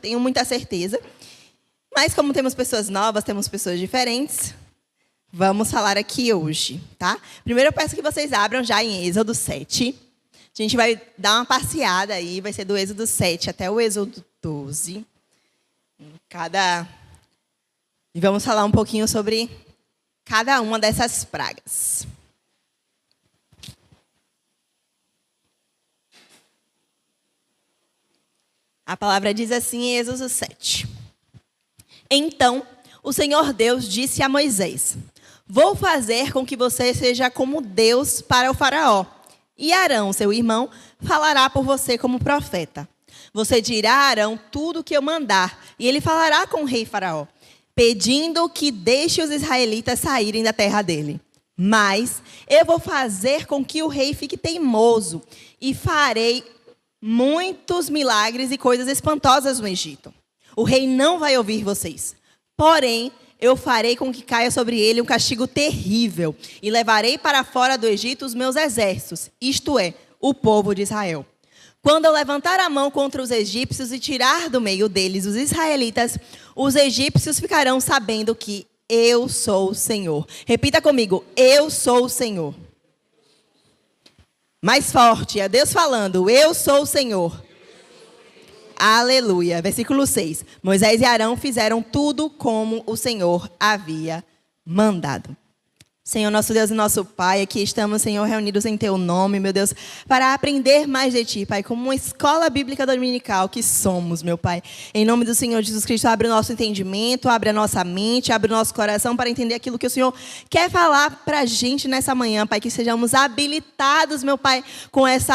tenho muita certeza. Mas como temos pessoas novas, temos pessoas diferentes, vamos falar aqui hoje, tá? Primeiro eu peço que vocês abram já em Êxodo 7. A gente vai dar uma passeada aí, vai ser do Êxodo 7 até o Êxodo 12. E vamos falar um pouquinho sobre cada uma dessas pragas. A palavra diz assim em Êxodo 7. Então, o Senhor Deus disse a Moisés: vou fazer com que você seja como Deus para o faraó. E Arão, seu irmão, falará por você como profeta. Você dirá a Arão tudo o que eu mandar, e ele falará com o rei faraó, pedindo que deixe os israelitas saírem da terra dele. Mas eu vou fazer com que o rei fique teimoso, e farei muitos milagres e coisas espantosas no Egito. O rei não vai ouvir vocês. Porém, eu farei com que caia sobre ele um castigo terrível, e levarei para fora do Egito os meus exércitos, isto é, o povo de Israel. Quando eu levantar a mão contra os egípcios e tirar do meio deles os israelitas, os egípcios ficarão sabendo que eu sou o Senhor. Repita comigo: eu sou o Senhor. Mais forte, é Deus falando: eu sou o Senhor. Aleluia. Versículo 6. Moisés e Arão fizeram tudo como o Senhor havia mandado. Senhor, nosso Deus e nosso Pai, aqui estamos, Senhor, reunidos em Teu nome, meu Deus, para aprender mais de Ti, Pai, como uma escola bíblica dominical que somos, meu Pai. Em nome do Senhor Jesus Cristo, abre o nosso entendimento, abre a nossa mente, abre o nosso coração para entender aquilo que o Senhor quer falar para a gente nessa manhã, Pai, que sejamos habilitados, meu Pai, com esse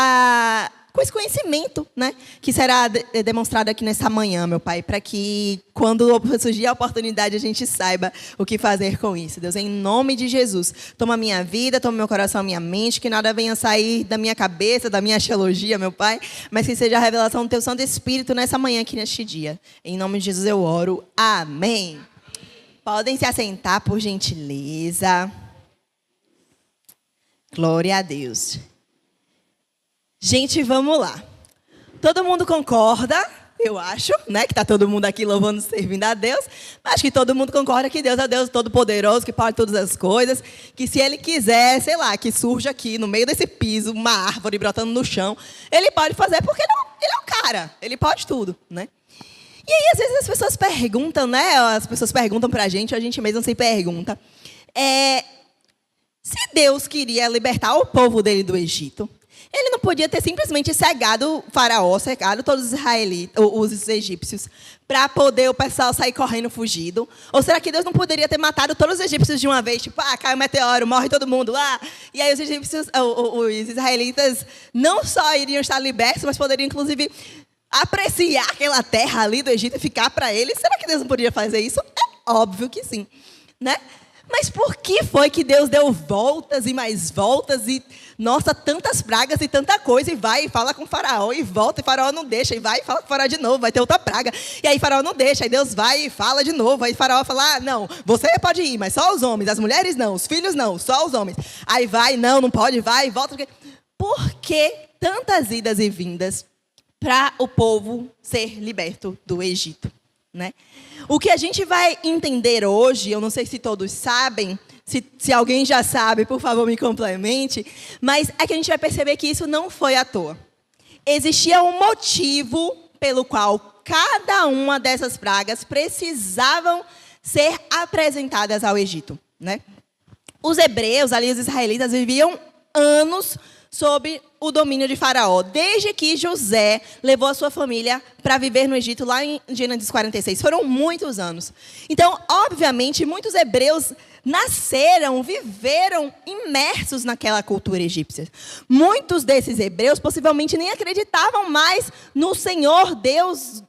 conhecimento, né, que será demonstrado aqui nessa manhã, meu Pai, para que quando surgir a oportunidade a gente saiba o que fazer com isso. Deus, em nome de Jesus, toma minha vida, toma meu coração, minha mente, que nada venha sair da minha cabeça, da minha teologia, meu Pai, mas que seja a revelação do Teu Santo Espírito nessa manhã aqui neste dia. Em nome de Jesus eu oro. Amém. Podem se assentar, por gentileza. Glória a Deus. Gente, vamos lá. Todo mundo concorda, eu acho, né? Que está todo mundo aqui louvando e servindo a Deus. Mas acho que todo mundo concorda que Deus é Deus Todo-Poderoso, que pode todas as coisas. Que se Ele quiser, sei lá, que surja aqui no meio desse piso uma árvore brotando no chão, Ele pode fazer porque Ele é o cara. Ele pode tudo, né? E aí, às vezes, as pessoas perguntam, né? As pessoas perguntam pra gente, a gente mesmo se pergunta. Se Deus queria libertar o povo dele do Egito, Ele não podia ter simplesmente cegado o faraó, cegado todos os israelitas, os egípcios, para poder o pessoal sair correndo, fugido? Ou será que Deus não poderia ter matado todos os egípcios de uma vez? Tipo, cai um meteoro, morre todo mundo. E aí os israelitas não só iriam estar libertos, mas poderiam, inclusive, apreciar aquela terra ali do Egito e ficar para eles. Será que Deus não poderia fazer isso? É óbvio que sim, né? Mas por que foi que Deus deu voltas e mais voltas e, nossa, tantas pragas e tanta coisa, e vai e fala com o faraó e volta, e o faraó não deixa, e vai e fala com o faraó de novo, vai ter outra praga, e aí o faraó não deixa, aí Deus vai e fala de novo, aí o faraó fala, não, você pode ir, mas só os homens, as mulheres não, os filhos não, só os homens. Aí vai, não pode, vai e volta. Por que tantas idas e vindas para o povo ser liberto do Egito, né? O que a gente vai entender hoje, eu não sei se todos sabem, se alguém já sabe, por favor, me complemente, mas é que a gente vai perceber que isso não foi à toa. Existia um motivo pelo qual cada uma dessas pragas precisavam ser apresentadas ao Egito, né? Os hebreus, ali os israelitas, viviam anos sob o domínio de Faraó, desde que José levou a sua família para viver no Egito, lá em Gênesis 46. Foram muitos anos. Então, obviamente, muitos hebreus nasceram, viveram imersos naquela cultura egípcia. Muitos desses hebreus possivelmente nem acreditavam mais no Senhor Deus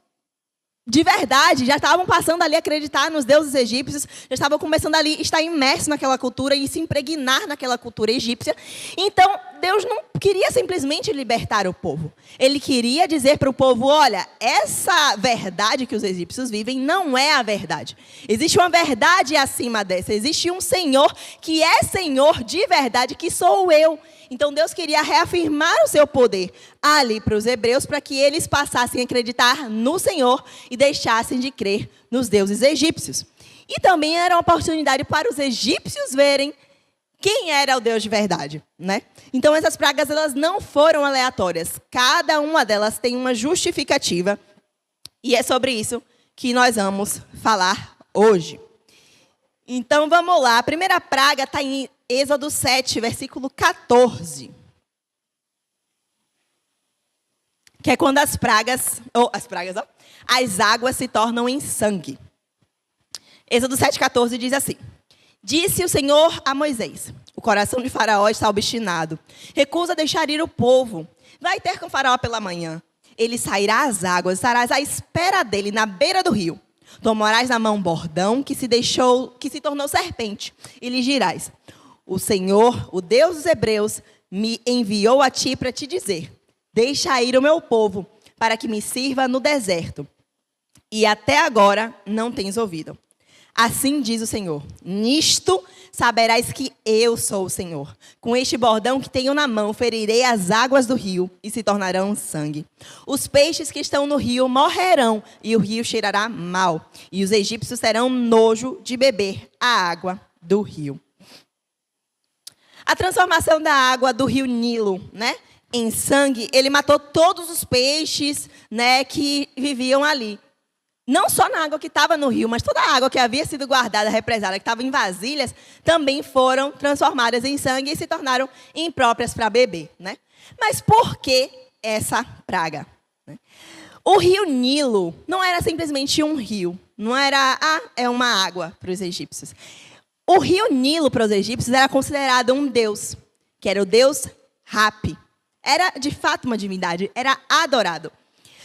de verdade, já estavam passando ali a acreditar nos deuses egípcios, já estavam começando ali a estar imersos naquela cultura e se impregnar naquela cultura egípcia. Então, Deus não queria simplesmente libertar o povo. Ele queria dizer para o povo, olha, essa verdade que os egípcios vivem não é a verdade. Existe uma verdade acima dessa. Existe um Senhor que é Senhor de verdade, que sou eu. Então Deus queria reafirmar o seu poder ali para os hebreus, para que eles passassem a acreditar no Senhor e deixassem de crer nos deuses egípcios. E também era uma oportunidade para os egípcios verem quem era o Deus de verdade, né? Então essas pragas, elas não foram aleatórias. Cada uma delas tem uma justificativa. E é sobre isso que nós vamos falar hoje. Então vamos lá. A primeira praga está em Êxodo 7, versículo 14. Que é quando as águas se tornam em sangue. Êxodo 7,14 diz assim: Disse o Senhor a Moisés: O coração de Faraó está obstinado. Recusa deixar ir o povo. Vai ter com Faraó pela manhã. Ele sairá às águas, estarás à espera dele na beira do rio. Tomarás na mão um bordão que se tornou serpente, e lhe dirás: O Senhor, o Deus dos hebreus, me enviou a ti para te dizer: Deixa ir o meu povo, para que me sirva no deserto. E até agora não tens ouvido. Assim diz o Senhor: Nisto saberás que eu sou o Senhor. Com este bordão que tenho na mão, ferirei as águas do rio e se tornarão sangue. Os peixes que estão no rio morrerão e o rio cheirará mal. E os egípcios terão nojo de beber a água do rio. A transformação da água do rio Nilo, né, em sangue, ele matou todos os peixes, né, que viviam ali. Não só na água que estava no rio, mas toda a água que havia sido guardada, represada, que estava em vasilhas, também foram transformadas em sangue e se tornaram impróprias para beber, né? Mas por que essa praga? O rio Nilo não era simplesmente um rio, não era, é uma água para os egípcios. O rio Nilo para os egípcios era considerado um deus, que era o deus Hapi. Era de fato uma divindade, era adorado.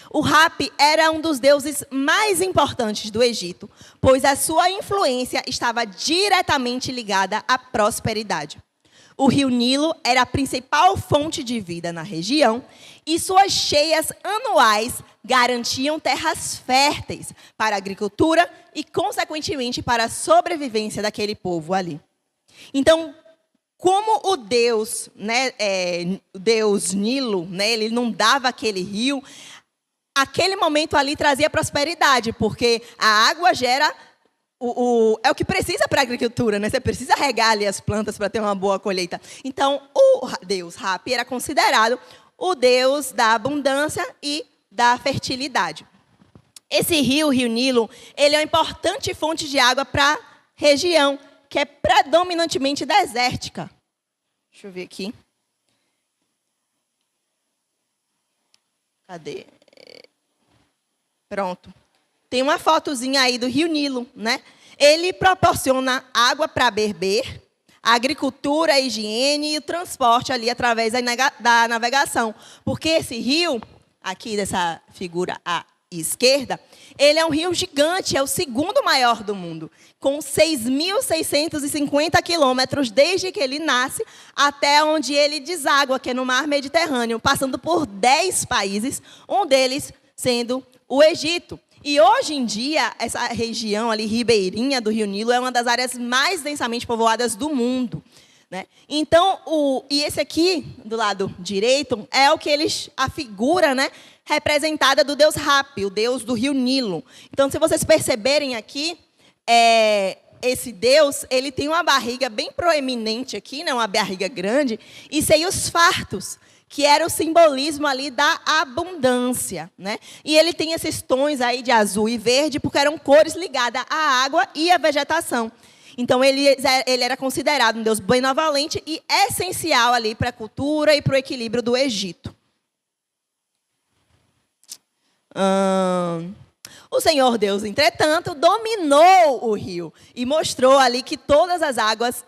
O Hapi era um dos deuses mais importantes do Egito, pois a sua influência estava diretamente ligada à prosperidade. O rio Nilo era a principal fonte de vida na região e suas cheias anuais garantiam terras férteis para a agricultura e, consequentemente, para a sobrevivência daquele povo ali. Então, como o Deus, né, o Deus Nilo, né, ele não dava aquele rio, aquele momento ali trazia prosperidade, porque a água gera é o que precisa para a agricultura, né? Você precisa regar ali as plantas para ter uma boa colheita. Então, o deus Hapi era considerado o deus da abundância e da fertilidade. Esse rio, o rio Nilo, ele é uma importante fonte de água para a região, que é predominantemente desértica. Deixa eu ver aqui. Cadê? Pronto. Tem uma fotozinha aí do rio Nilo, né? Ele proporciona água para beber, agricultura, a higiene e o transporte ali através da navegação. Porque esse rio, aqui dessa figura à esquerda, ele é um rio gigante, é o segundo maior do mundo, com 6.650 quilômetros desde que ele nasce até onde ele deságua, que é no mar Mediterrâneo, passando por 10 países, um deles sendo o Egito. E hoje em dia, essa região ali, ribeirinha do Rio Nilo, é uma das áreas mais densamente povoadas do mundo, né? Então, e esse aqui, do lado direito, é o que a figura, né, representada do deus Hapi, o deus do Rio Nilo. Então, se vocês perceberem aqui, esse deus, ele tem uma barriga bem proeminente aqui, né, uma barriga grande, e seios fartos, que era o simbolismo ali da abundância, né? E ele tem esses tons aí de azul e verde, porque eram cores ligadas à água e à vegetação. Então, ele era considerado um deus benevolente e essencial ali para a cultura e para o equilíbrio do Egito. O Senhor Deus, entretanto, dominou o rio e mostrou ali que todas as águas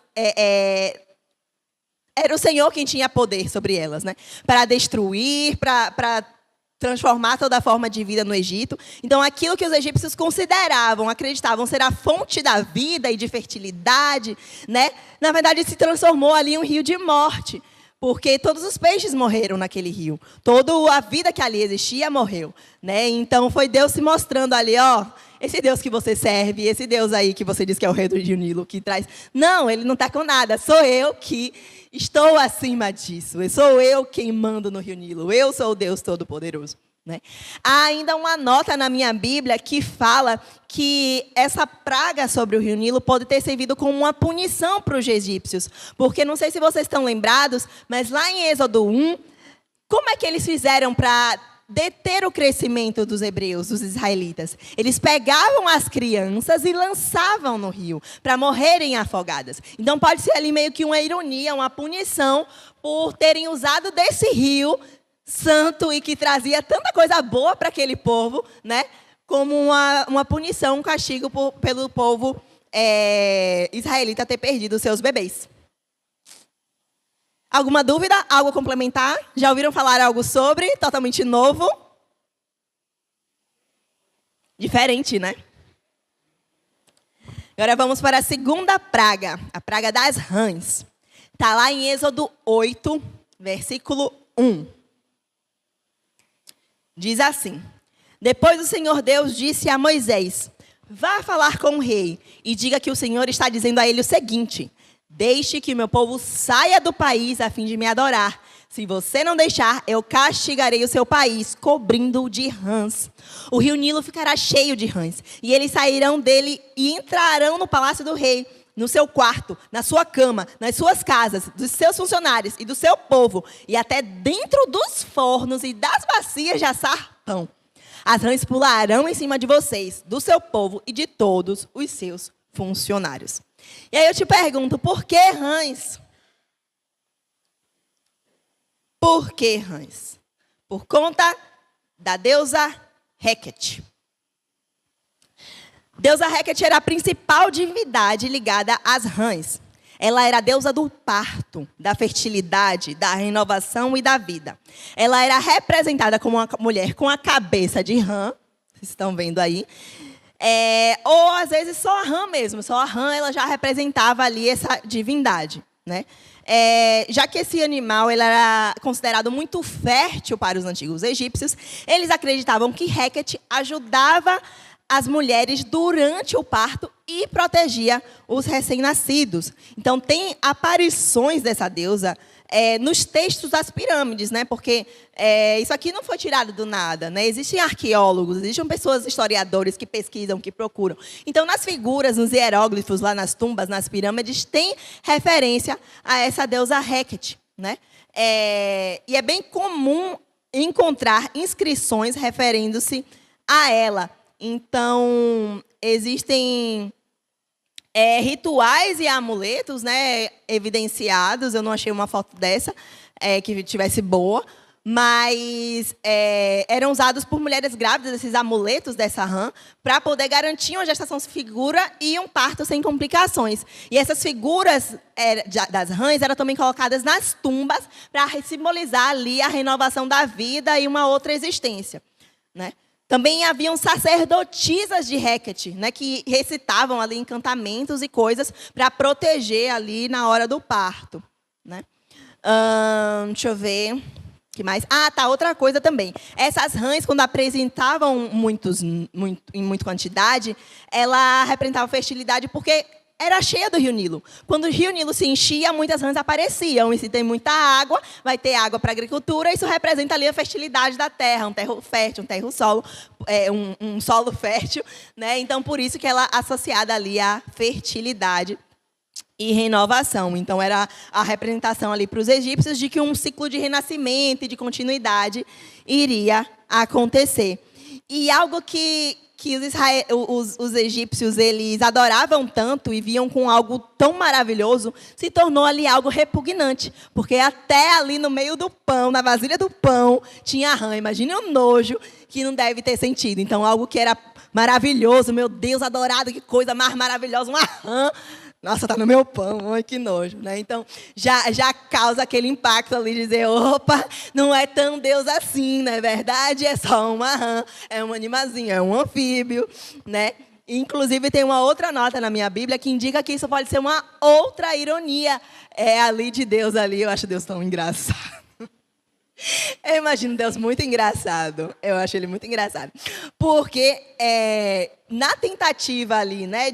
era o Senhor quem tinha poder sobre elas, né? Para destruir, para transformar toda a forma de vida no Egito. Então, aquilo que os egípcios consideravam, acreditavam ser a fonte da vida e de fertilidade, né, na verdade, se transformou ali em um rio de morte, porque todos os peixes morreram naquele rio. Toda a vida que ali existia morreu, né? Então, foi Deus se mostrando ali, ó, esse Deus que você serve, esse Deus aí que você diz que é o rei do Rio Nilo, que traz... Não, ele não está com nada. Sou eu que estou acima disso. Sou eu quem mando no Rio Nilo. Eu sou o Deus Todo-Poderoso. Né? Há ainda uma nota na minha Bíblia que fala que essa praga sobre o Rio Nilo pode ter servido como uma punição para os egípcios. Porque, não sei se vocês estão lembrados, mas lá em Êxodo 1, como é que eles fizeram para deter o crescimento dos hebreus, dos israelitas? Eles pegavam as crianças e lançavam no rio para morrerem afogadas. Então, pode ser ali meio que uma ironia, uma punição por terem usado desse rio santo e que trazia tanta coisa boa para aquele povo, né? Como uma punição, um castigo pelo povo israelita ter perdido os seus bebês. Alguma dúvida? Algo a complementar? Já ouviram falar algo sobre? Totalmente novo? Diferente, né? Agora vamos para a segunda praga, a praga das rãs. Está lá em Êxodo 8, versículo 1. Diz assim: depois o Senhor Deus disse a Moisés: vá falar com o rei e diga que o Senhor está dizendo a ele o seguinte: deixe que o meu povo saia do país a fim de me adorar. Se você não deixar, eu castigarei o seu país, cobrindo-o de rãs. O rio Nilo ficará cheio de rãs, e eles sairão dele e entrarão no palácio do rei, no seu quarto, na sua cama, nas suas casas, dos seus funcionários e do seu povo, e até dentro dos fornos e das bacias de assar pão. As rãs pularão em cima de vocês, do seu povo e de todos os seus funcionários. E aí eu te pergunto, por que rãs? Por que rãs? Por conta da deusa Heket. Deusa Heket era a principal divindade ligada às rãs. Ela era a deusa do parto, da fertilidade, da renovação e da vida. Ela era representada como uma mulher com a cabeça de rã, vocês estão vendo aí, ou às vezes só a rã mesmo, só a rã ela já representava ali essa divindade, né? Já que esse animal ele era considerado muito fértil para os antigos egípcios, eles acreditavam que Heket ajudava as mulheres durante o parto e protegia os recém-nascidos. Então, tem aparições dessa deusa nos textos das pirâmides, né? Porque isso aqui não foi tirado do nada, né? Existem arqueólogos, existem pessoas, historiadores que pesquisam, que procuram. Então, nas figuras, nos hieróglifos, lá nas tumbas, nas pirâmides, tem referência a essa deusa Heket, né? E é bem comum encontrar inscrições referindo-se a ela. Então, existem rituais e amuletos, né, evidenciados. Eu não achei uma foto dessa que tivesse boa, mas eram usados por mulheres grávidas, esses amuletos dessa rã, para poder garantir uma gestação segura e um parto sem complicações. E essas figuras das rãs eram também colocadas nas tumbas para simbolizar ali a renovação da vida e uma outra existência, né? Também haviam sacerdotisas de Heket, né, que recitavam ali encantamentos e coisas para proteger ali na hora do parto, né? Deixa eu ver. Que mais? Outra coisa também. Essas rãs, quando apresentavam em muita quantidade, ela representava fertilidade porque era cheia do Rio Nilo. Quando o Rio Nilo se enchia, muitas rãs apareciam. E se tem muita água, vai ter água para a agricultura. Isso representa ali a fertilidade da terra, um terreno fértil, um solo fértil, né? Então, por isso que ela é associada ali à fertilidade e renovação. Então, era a representação ali para os egípcios de que um ciclo de renascimento e de continuidade iria acontecer. E algo que os egípcios eles adoravam tanto e viam com algo tão maravilhoso, se tornou ali algo repugnante. Porque até ali no meio do pão, na vasilha do pão, tinha rã. Imagine o nojo que não deve ter sentido. Então, algo que era maravilhoso, meu Deus, adorado, que coisa mais maravilhosa, uma rã. Nossa, está no meu pão, ai, que nojo, né? Então, já causa aquele impacto ali de dizer, opa, não é tão Deus assim, não é verdade? É só uma rã, é um animazinho, é um anfíbio, né? Inclusive, tem uma outra nota na minha Bíblia que indica que isso pode ser uma outra ironia ali de Deus ali. Eu acho Deus tão engraçado. Eu imagino Deus muito engraçado. Eu acho ele muito engraçado. Porque na tentativa ali, né,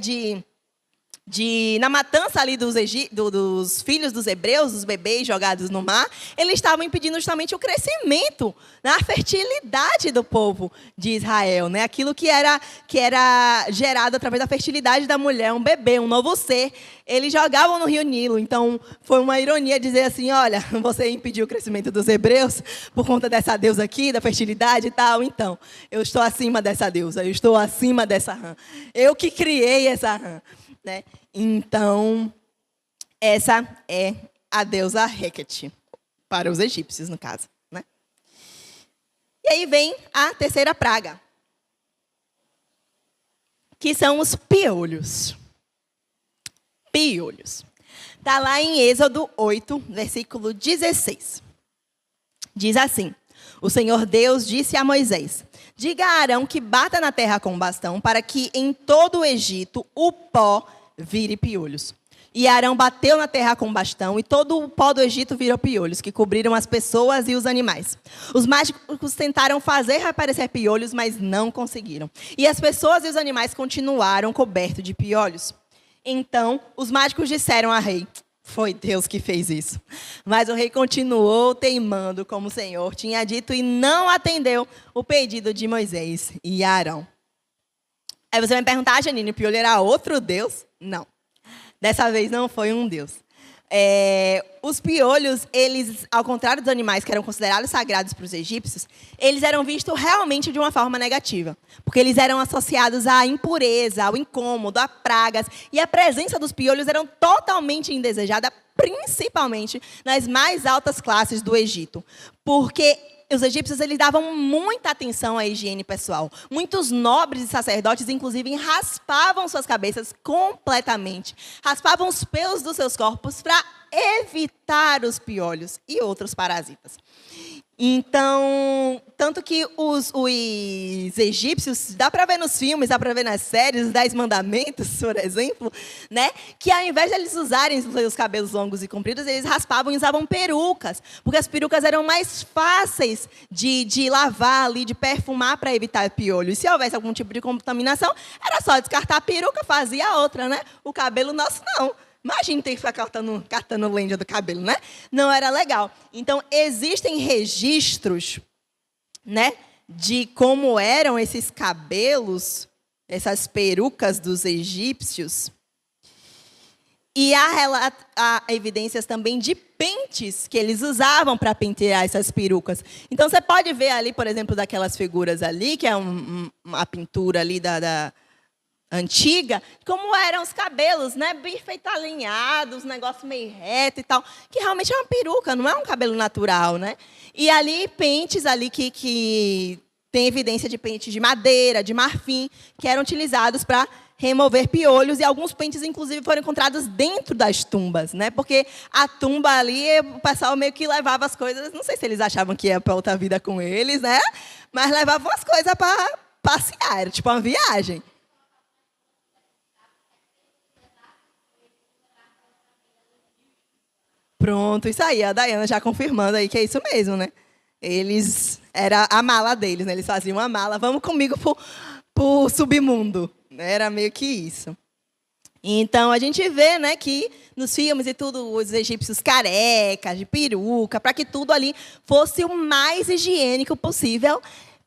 na matança ali dos filhos dos hebreus, os bebês jogados no mar, eles estavam impedindo justamente o crescimento, né, a fertilidade do povo de Israel, né? Aquilo que era gerado através da fertilidade da mulher, um bebê, um novo ser. Eles jogavam no rio Nilo. Então, foi uma ironia dizer assim, olha, você impediu o crescimento dos hebreus por conta dessa deusa aqui, da fertilidade e tal. Então, eu estou acima dessa deusa, eu estou acima dessa rã. Eu que criei essa rã. Né? Então, essa é a deusa Hecate, para os egípcios, no caso. Né? E aí vem a terceira praga, que são os piolhos. Piolhos. Está lá em Êxodo 8, versículo 16. Diz assim: o Senhor Deus disse a Moisés: diga a Arão que bata na terra com bastão, para que em todo o Egito o pó vire piolhos. E Arão bateu na terra com bastão, e todo o pó do Egito virou piolhos, que cobriram as pessoas e os animais. Os mágicos tentaram fazer aparecer piolhos, mas não conseguiram. E as pessoas e os animais continuaram cobertos de piolhos. Então, os mágicos disseram ao rei: foi Deus que fez isso. Mas o rei continuou teimando como o Senhor tinha dito e não atendeu o pedido de Moisés e Arão. Aí você vai me perguntar, Janine, o piolho era outro Deus? Não. Dessa vez não foi um Deus. Os piolhos, eles, ao contrário dos animais que eram considerados sagrados para os egípcios, eles eram vistos realmente de uma forma negativa. Porque eles eram associados à impureza, ao incômodo, a pragas. E a presença dos piolhos era totalmente indesejada, principalmente nas mais altas classes do Egito. Porque os egípcios, eles davam muita atenção à higiene pessoal. Muitos nobres e sacerdotes, inclusive, raspavam suas cabeças completamente. Raspavam os pelos dos seus corpos para evitar os piolhos e outros parasitas. Então, tanto que os egípcios, dá para ver nos filmes, dá para ver nas séries, os 10 Mandamentos, por exemplo, né? Que ao invés de eles usarem os cabelos longos e compridos, eles raspavam e usavam perucas, porque as perucas eram mais fáceis de lavar ali, de perfumar para evitar piolho. E se houvesse algum tipo de contaminação, era só descartar a peruca, fazia a outra, né? O cabelo nosso não. Imagina ter que ficar catando lenha do cabelo, né? Não era legal. Então, existem registros, né, de como eram esses cabelos, essas perucas dos egípcios. E há evidências também de pentes que eles usavam para pentear essas perucas. Então, você pode ver ali, por exemplo, daquelas figuras ali, que é uma pintura ali da antiga, como eram os cabelos, né? Bem feito alinhados, negócio meio reto e tal, que realmente é uma peruca, não é um cabelo natural, né? E ali, pentes ali que tem evidência de pentes de madeira, de marfim, que eram utilizados para remover piolhos, e alguns pentes, inclusive, foram encontrados dentro das tumbas, né? Porque a tumba ali, o pessoal meio que levava as coisas, não sei se eles achavam que ia para outra vida com eles, né? Mas levavam as coisas para passear, era tipo uma viagem. Pronto, isso aí, a Dayana já confirmando aí que é isso mesmo, né? Era a mala deles, né? Eles faziam uma mala, vamos comigo pro submundo. Era meio que isso. Então, a gente vê, né, que nos filmes e tudo, os egípcios carecas, de peruca, para que tudo ali fosse o mais higiênico possível,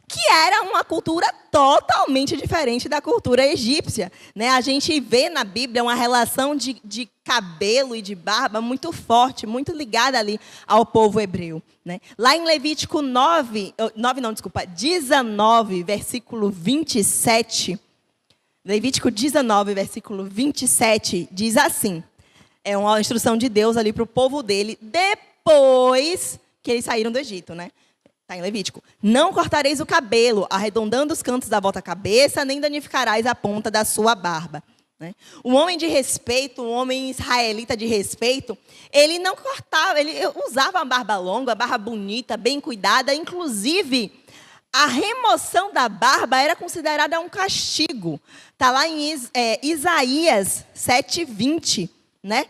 que era uma cultura totalmente diferente da cultura egípcia, né? A gente vê na Bíblia uma relação de cabelo e de barba muito forte, muito ligada ali ao povo hebreu, né? Lá em Levítico 19, versículo 27, Levítico 19, versículo 27, diz assim, é uma instrução de Deus ali para o povo dele, depois que eles saíram do Egito, né? Está em Levítico. Não cortareis o cabelo, arredondando os cantos da vossa cabeça, nem danificarás a ponta da sua barba. Né? Um homem de respeito, um homem israelita de respeito, ele não cortava, ele usava a barba longa, a barba bonita, bem cuidada. Inclusive, a remoção da barba era considerada um castigo. Está lá em Isaías 7:20, né?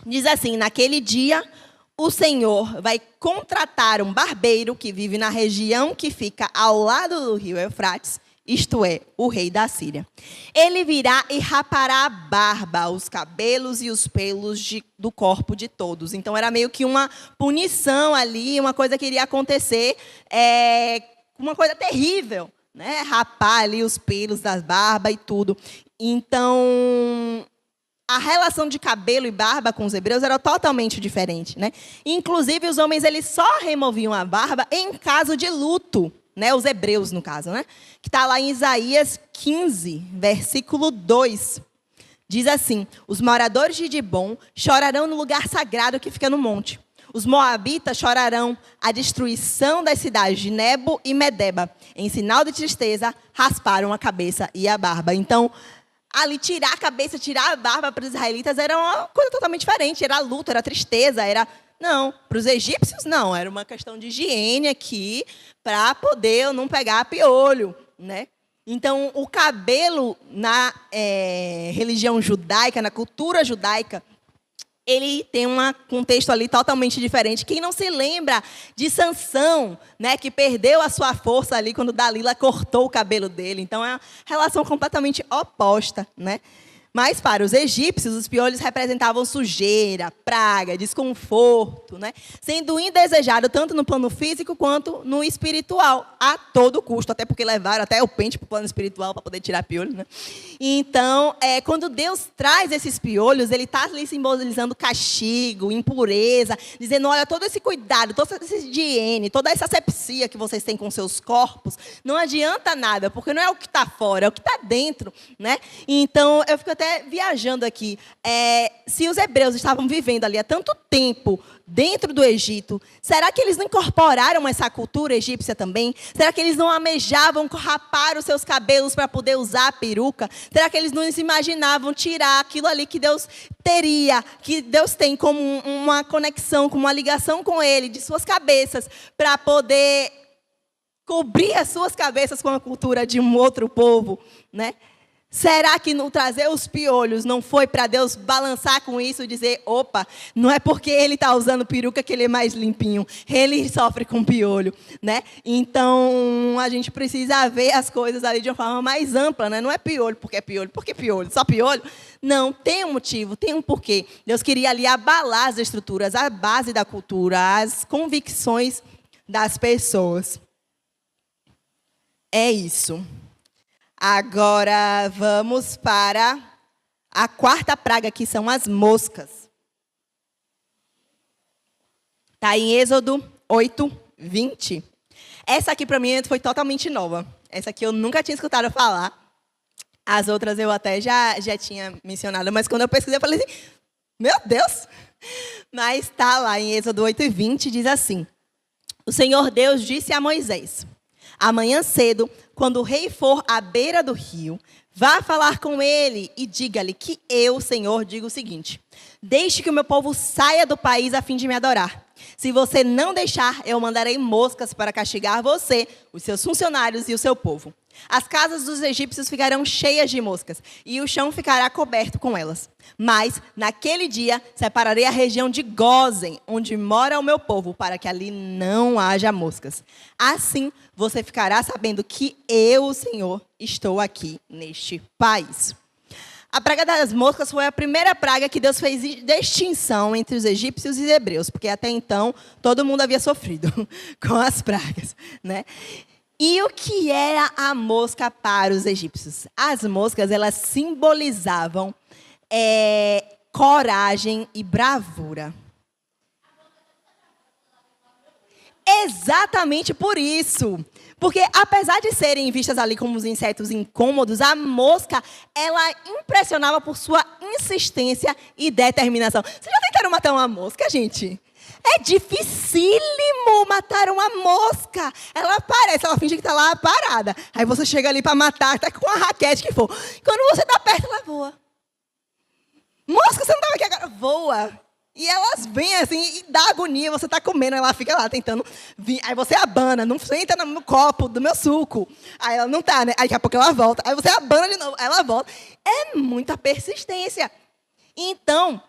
Diz assim, naquele dia o Senhor vai contratar um barbeiro que vive na região que fica ao lado do rio Eufrates, isto é, o rei da Síria. Ele virá e rapará a barba, os cabelos e os pelos do corpo de todos. Então, era meio que uma punição ali, uma coisa que iria acontecer, uma coisa terrível, né? Rapar ali os pelos das barbas e tudo. Então, a relação de cabelo e barba com os hebreus era totalmente diferente, né? Inclusive, os homens eles só removiam a barba em caso de luto, né? Os hebreus, no caso, né? Que está lá em Isaías 15, versículo 2. Diz assim: os moradores de Dibom chorarão no lugar sagrado que fica no monte. Os moabitas chorarão a destruição das cidades de Nebo e Medeba. Em sinal de tristeza, rasparam a cabeça e a barba. Então, ali tirar a cabeça, tirar a barba para os israelitas era uma coisa totalmente diferente. Era luto, era tristeza, era... Não, para os egípcios não. Era uma questão de higiene aqui, para poder não pegar piolho, né? Então, o cabelo na religião judaica, na cultura judaica, ele tem um contexto ali totalmente diferente. Quem não se lembra de Sansão, né, que perdeu a sua força ali quando Dalila cortou o cabelo dele. Então, é uma relação completamente oposta, né? Mas para os egípcios, os piolhos representavam sujeira, praga, desconforto, né? Sendo indesejado tanto no plano físico quanto no espiritual, a todo custo, até porque levaram até o pente para o plano espiritual para poder tirar piolho, né? Então, quando Deus traz esses piolhos, ele está ali simbolizando castigo, impureza, dizendo, olha, todo esse cuidado, toda essa higiene, toda essa asepsia que vocês têm com seus corpos, não adianta nada, porque não é o que está fora, é o que está dentro, né? Então, eu fico até viajando aqui, se os hebreus estavam vivendo ali há tanto tempo dentro do Egito, será que eles não incorporaram essa cultura egípcia também? Será que eles não almejavam rapar os seus cabelos para poder usar a peruca? Será que eles não se imaginavam tirar aquilo ali que Deus teria, que Deus tem como uma conexão, como uma ligação com Ele, de suas cabeças, para poder cobrir as suas cabeças com a cultura de um outro povo, né? Será que no trazer os piolhos não foi para Deus balançar com isso e dizer, opa, não é porque ele está usando peruca que ele é mais limpinho, ele sofre com piolho, né? Então, a gente precisa ver as coisas ali de uma forma mais ampla, né? Não é piolho porque é piolho, porque piolho, só piolho? Não, tem um motivo, tem um porquê. Deus queria ali abalar as estruturas, a base da cultura, as convicções das pessoas. É isso. Agora, vamos para a quarta praga, que são as moscas. Está em Êxodo 8, 20. Essa aqui, para mim, foi totalmente nova. Essa aqui eu nunca tinha escutado falar. As outras eu até já tinha mencionado, mas quando eu pesquisei, eu falei assim, meu Deus! Mas está lá em Êxodo 8, 20, diz assim, o Senhor Deus disse a Moisés, amanhã cedo, quando o rei for à beira do rio, vá falar com ele e diga-lhe que eu, Senhor, digo o seguinte, deixe que o meu povo saia do país a fim de me adorar. Se você não deixar, eu mandarei moscas para castigar você, os seus funcionários e o seu povo. As casas dos egípcios ficarão cheias de moscas, e o chão ficará coberto com elas. Mas, naquele dia, separarei a região de Gósen, onde mora o meu povo, para que ali não haja moscas. Assim, você ficará sabendo que eu, o Senhor, estou aqui neste país. A praga das moscas foi a primeira praga que Deus fez de extinção entre os egípcios e os hebreus, porque até então todo mundo havia sofrido com as pragas, né? E o que era a mosca para os egípcios? As moscas, elas simbolizavam coragem e bravura. Exatamente por isso. Porque, apesar de serem vistas ali como os insetos incômodos, a mosca, ela impressionava por sua insistência e determinação. Vocês já tentaram matar uma mosca, gente? É dificílimo matar uma mosca. Ela aparece, ela finge que está lá parada. Aí você chega ali para matar, até com uma raquete que for. Quando você está perto, ela voa. Mosca, você não estava aqui agora? Voa. E elas vêm assim e dá agonia. Você está comendo, ela fica lá tentando vir. Aí você abana, não entra no copo do meu suco. Aí ela não está, né? Aí daqui a pouco ela volta. Aí você abana de novo, aí ela volta. É muita persistência. Então,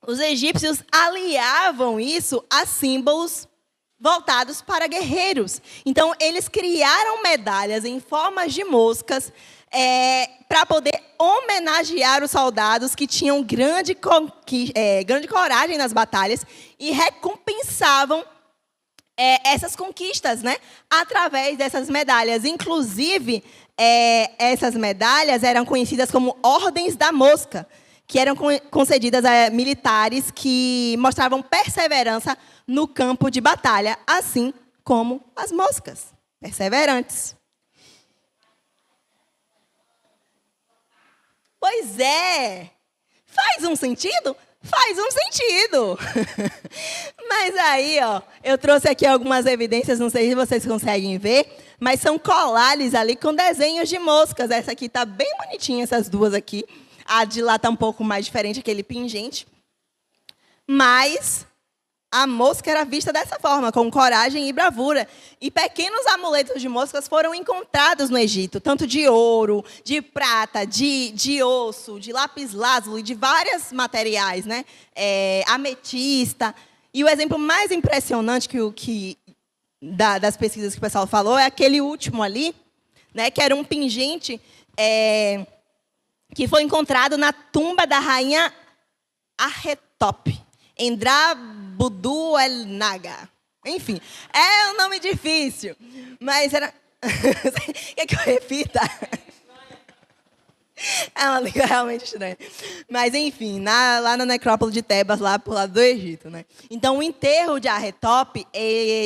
Os egípcios aliavam isso a símbolos voltados para guerreiros. Então, eles criaram medalhas em formas de moscas para poder homenagear os soldados que tinham grande coragem nas batalhas e recompensavam essas conquistas, né, através dessas medalhas. Inclusive, essas medalhas eram conhecidas como Ordens da Mosca, que eram concedidas a militares que mostravam perseverança no campo de batalha, assim como as moscas, perseverantes. Pois é, faz um sentido? Faz um sentido. Mas aí, ó, eu trouxe aqui algumas evidências, não sei se vocês conseguem ver, mas são colares ali com desenhos de moscas. Essa aqui está bem bonitinha, essas duas aqui. A de lá está um pouco mais diferente, aquele pingente. Mas a mosca era vista dessa forma, com coragem e bravura. E pequenos amuletos de moscas foram encontrados no Egito, tanto de ouro, de prata, de osso, de lápis-lazuli, de vários materiais, né? Ametista. E o exemplo mais impressionante das pesquisas que o pessoal falou é aquele último ali, né? Que era um pingente que foi encontrado na tumba da rainha Arretop, em Drabudu El Naga. Enfim, é um nome difícil, mas era... Quer que eu repita? É uma língua realmente estranha. Mas, enfim, lá na necrópole de Tebas, lá por lado do Egito, né? Então, o enterro de Arretop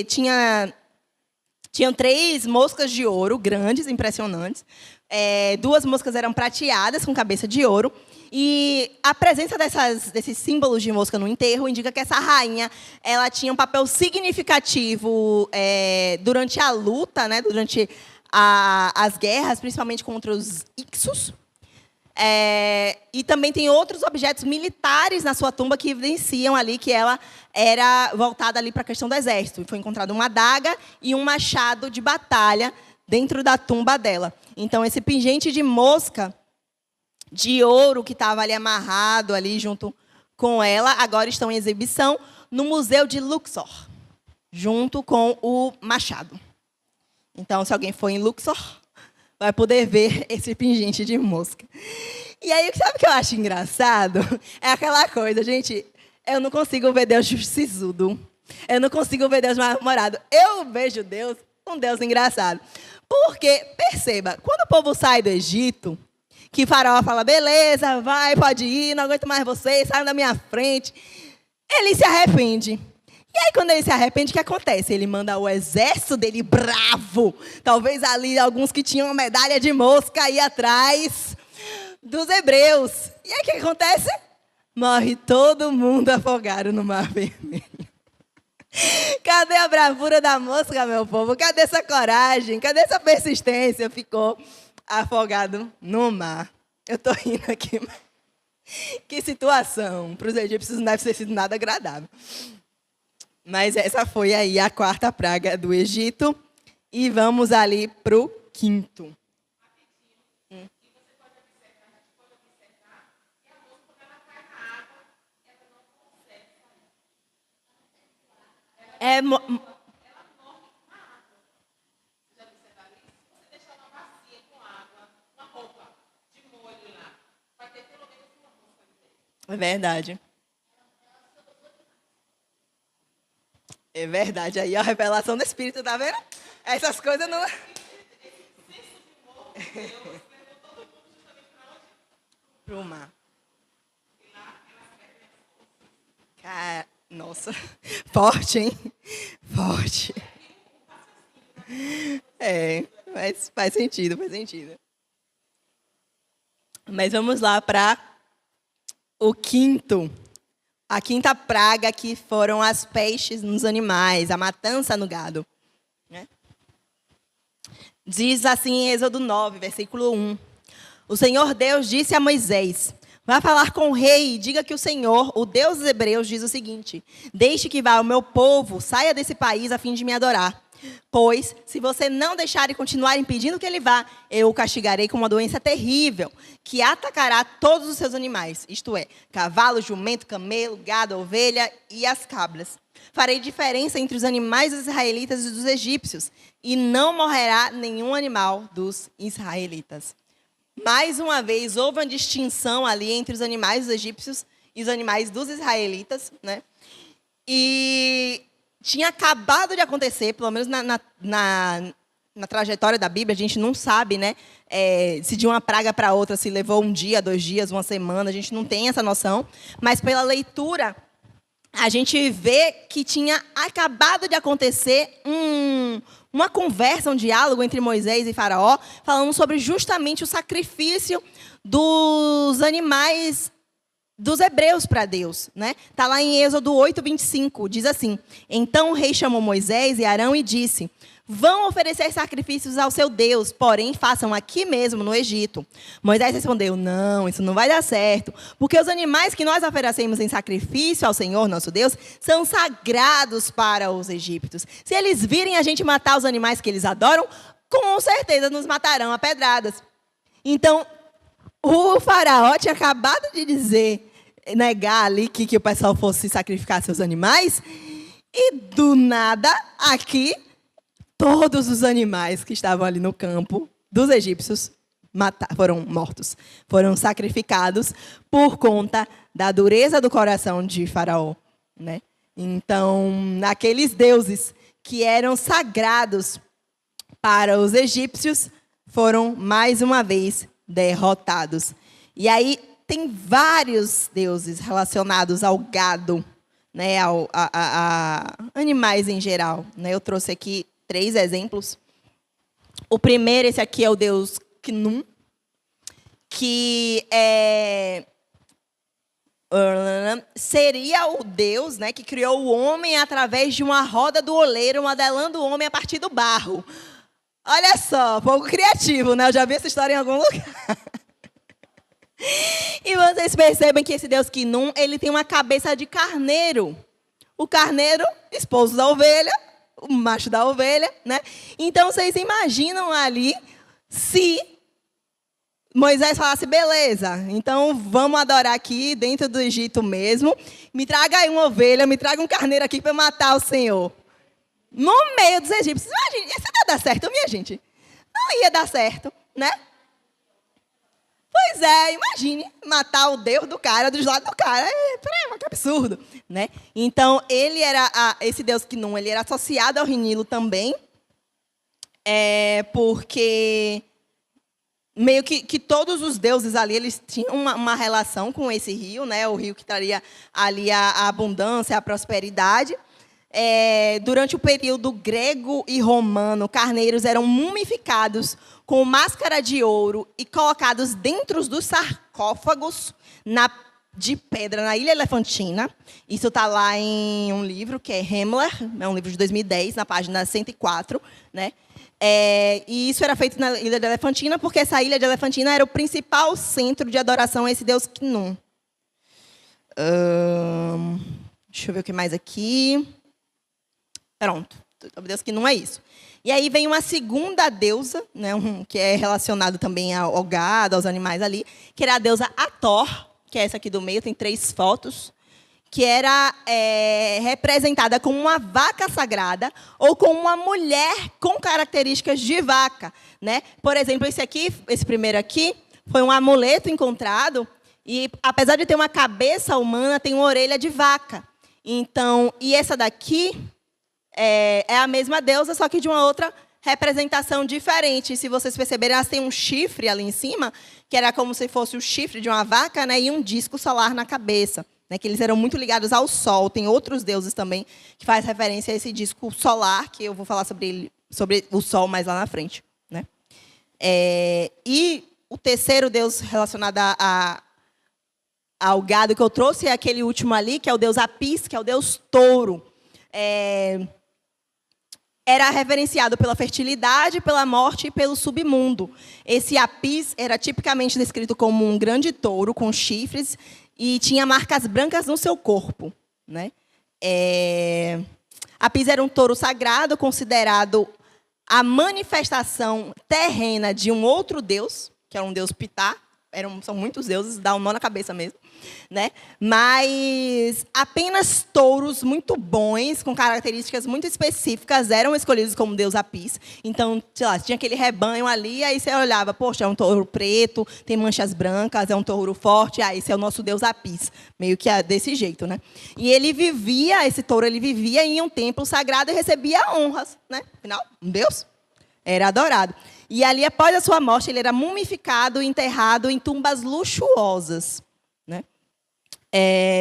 tinham 3 moscas de ouro, grandes, impressionantes. 2 moscas eram prateadas, com cabeça de ouro. E a presença desses símbolos de mosca no enterro indica que essa rainha ela tinha um papel significativo durante a luta, né, durante as guerras, principalmente contra os Ixos. E também tem outros objetos militares na sua tumba que evidenciam ali que ela era voltada ali para a questão do exército. E foi encontrada uma adaga e um machado de batalha dentro da tumba dela. Então, esse pingente de mosca de ouro que estava ali amarrado ali junto com ela, agora estão em exibição no Museu de Luxor, junto com o machado. Então, se alguém for em Luxor, vai poder ver esse pingente de mosca. E aí, sabe o que eu acho engraçado? É aquela coisa, gente, eu não consigo ver Deus sisudo. Eu não consigo ver Deus mal-humorado. Eu vejo Deus, um Deus engraçado. Porque, perceba, quando o povo sai do Egito, que Faraó fala, beleza, vai, pode ir, não aguento mais vocês, saiam da minha frente. Ele se arrepende. E aí, quando ele se arrepende, o que acontece? Ele manda o exército dele bravo. Talvez ali alguns que tinham uma medalha de mosca aí atrás dos hebreus. E aí, o que acontece? Morre todo mundo afogado no Mar Vermelho. Cadê a bravura da mosca, meu povo? Cadê essa coragem? Cadê essa persistência? Ficou afogado no mar. Eu estou rindo aqui, mas que situação. Para os egípcios não deve ter sido nada agradável. Mas essa foi aí a 4ª praga do Egito. E vamos ali para o 5º. É verdade. É verdade. Aí a revelação do Espírito, tá vendo? Essas coisas não... Pro mar. Cara, nossa. Forte, hein? Forte. Mas faz sentido, faz sentido. Mas vamos lá para o 5º. A 5ª praga, que foram as pestes nos animais, a matança no gado. Né? Diz assim em Êxodo 9, versículo 1. O Senhor Deus disse a Moisés, vá falar com o rei e diga que o Senhor, o Deus dos hebreus, diz o seguinte, deixe que vá o meu povo, saia desse país a fim de me adorar. Pois, se você não deixar e continuar impedindo que ele vá, eu o castigarei com uma doença terrível, que atacará todos os seus animais, isto é, cavalo, jumento, camelo, gado, ovelha e as cabras. Farei diferença entre os animais dos israelitas e dos egípcios, e não morrerá nenhum animal dos israelitas. Mais uma vez, houve uma distinção ali entre os animais dos egípcios e os animais dos israelitas, né? E tinha acabado de acontecer, pelo menos na trajetória da Bíblia, a gente não sabe, né? Se de uma praga para outra se levou um dia, 2 dias, uma semana, a gente não tem essa noção. Mas pela leitura, a gente vê que tinha acabado de acontecer uma conversa, um diálogo entre Moisés e Faraó, falando sobre justamente o sacrifício dos animais dos hebreus para Deus, né? Tá lá em Êxodo 8:25, diz assim: então o rei chamou Moisés e Arão e disse: vão oferecer sacrifícios ao seu Deus, porém façam aqui mesmo no Egito. Moisés respondeu: não, isso não vai dar certo, porque os animais que nós oferecemos em sacrifício ao Senhor nosso Deus são sagrados para os egípcios. Se eles virem a gente matar os animais que eles adoram, com certeza nos matarão a pedradas. Então, o faraó tinha acabado de dizer, negar ali que o pessoal fosse sacrificar seus animais, e do nada, aqui, todos os animais que estavam ali no campo dos egípcios foram mortos, foram sacrificados por conta da dureza do coração de Faraó, né? Então, aqueles deuses que eram sagrados para os egípcios foram, mais uma vez, derrotados. E aí tem vários deuses relacionados ao gado, né, a animais em geral, né? Eu trouxe aqui 3 exemplos. O primeiro, esse aqui é o deus Khnum, que seria o Deus, né, que criou o homem através de uma roda do oleiro, modelando o homem a partir do barro. Olha só, pouco criativo, né? Eu já vi essa história em algum lugar. E vocês percebem que esse Deus Khnum, ele tem uma cabeça de carneiro. O carneiro, esposo da ovelha, o macho da ovelha, né? Então, vocês imaginam ali se Moisés falasse: beleza, então vamos adorar aqui dentro do Egito mesmo. Me traga aí uma ovelha, me traga um carneiro aqui para matar o Senhor. No meio dos egípcios. Imagina, isso ia dar certo, minha gente? Não ia dar certo, né? Pois é, imagine matar o Deus do cara, dos lados do cara. Que absurdo, né? Então, ele era esse Deus Khnum, ele era associado ao Rio Nilo também, porque meio que todos os deuses ali, eles tinham uma relação com esse rio, né? O rio que traria ali a abundância, a prosperidade. Durante o período grego e romano, carneiros eram mumificados com máscara de ouro e colocados dentro dos sarcófagos de pedra na Ilha Elefantina. Isso está lá em um livro que é Himmler, é um livro de 2010, na página 104, né? E isso era feito na Ilha de Elefantina, porque essa Ilha de Elefantina era o principal centro de adoração a esse deus Khnum. Deixa eu ver o que mais aqui. Pronto, o Deus Khnum é isso. E aí vem uma segunda deusa, né, que é relacionado também ao gado, aos animais ali, que era a deusa Hathor, que é essa aqui do meio, tem 3 fotos, que era representada como uma vaca sagrada ou como uma mulher com características de vaca, né? Por exemplo, esse primeiro aqui, foi um amuleto encontrado e, apesar de ter uma cabeça humana, tem uma orelha de vaca. Então, e essa daqui é a mesma deusa, só que de uma outra representação diferente. Se vocês perceberem, elas têm um chifre ali em cima, que era como se fosse o chifre de uma vaca, né, e um disco solar na cabeça, né, que eles eram muito ligados ao sol. Tem outros deuses também que faz referência a esse disco solar, que eu vou falar sobre o sol mais lá na frente, né? E o terceiro deus relacionado ao gado que eu trouxe é aquele último ali, que é o deus Apis, que é o deus touro. Era reverenciado pela fertilidade, pela morte e pelo submundo. Esse Apis era tipicamente descrito como um grande touro com chifres e tinha marcas brancas no seu corpo, né? Apis era um touro sagrado, considerado a manifestação terrena de um outro deus, que era um deus Ptah. São muitos deuses, dá um nó na cabeça mesmo, né? Mas apenas touros muito bons, com características muito específicas, eram escolhidos como deus Apis. Então, sei lá, tinha aquele rebanho ali, aí você olhava, poxa, é um touro preto, tem manchas brancas, é um touro forte, esse é o nosso deus Apis. Meio que desse jeito, né? E esse touro, ele vivia em um templo sagrado e recebia honras, né? Afinal, um deus era adorado. E ali, após a sua morte, ele era mumificado e enterrado em tumbas luxuosas, né?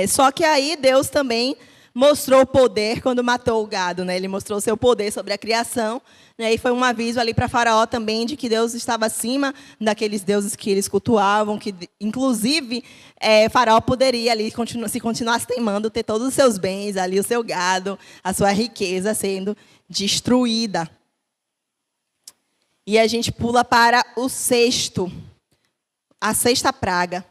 Só que aí Deus também mostrou o poder quando matou o gado, né? Ele mostrou o seu poder sobre a criação, né? E foi um aviso ali para Faraó também de que Deus estava acima daqueles deuses que eles cultuavam, que inclusive Faraó poderia ali, se continuasse teimando, ter todos os seus bens ali, o seu gado, a sua riqueza sendo destruída. E a gente pula para a sexta praga.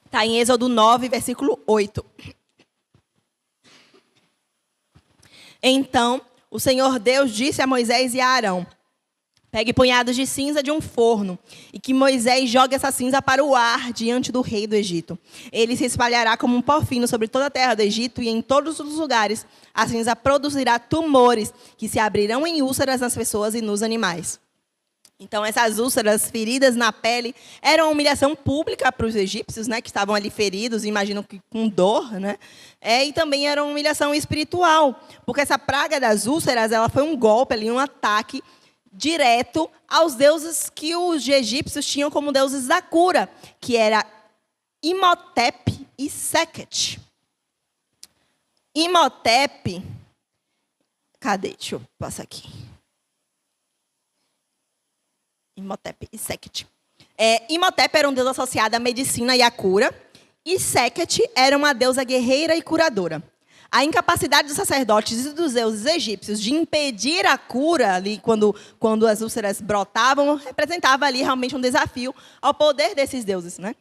Está em Êxodo 9, versículo 8. Então, o Senhor Deus disse a Moisés e a Arão: pegue punhados de cinza de um forno, e que Moisés jogue essa cinza para o ar diante do rei do Egito. Ele se espalhará como um pó fino sobre toda a terra do Egito, e em todos os lugares a cinza produzirá tumores, que se abrirão em úlceras nas pessoas e nos animais. Então, essas úlceras, feridas na pele, eram uma humilhação pública para os egípcios, né, que estavam ali feridos, imagino que com dor, né? E também era uma humilhação espiritual, porque essa praga das úlceras, ela foi um golpe, ali, um ataque direto aos deuses que os egípcios tinham como deuses da cura, que era Imhotep e Sekhet. Imhotep, cadê? Deixa eu passar aqui. Imhotep e Sekhet. Imhotep era um deus associado à medicina e à cura, e Sekhet era uma deusa guerreira e curadora. A incapacidade dos sacerdotes e dos deuses egípcios de impedir a cura, ali, quando as úlceras brotavam, representava ali realmente um desafio ao poder desses deuses, né?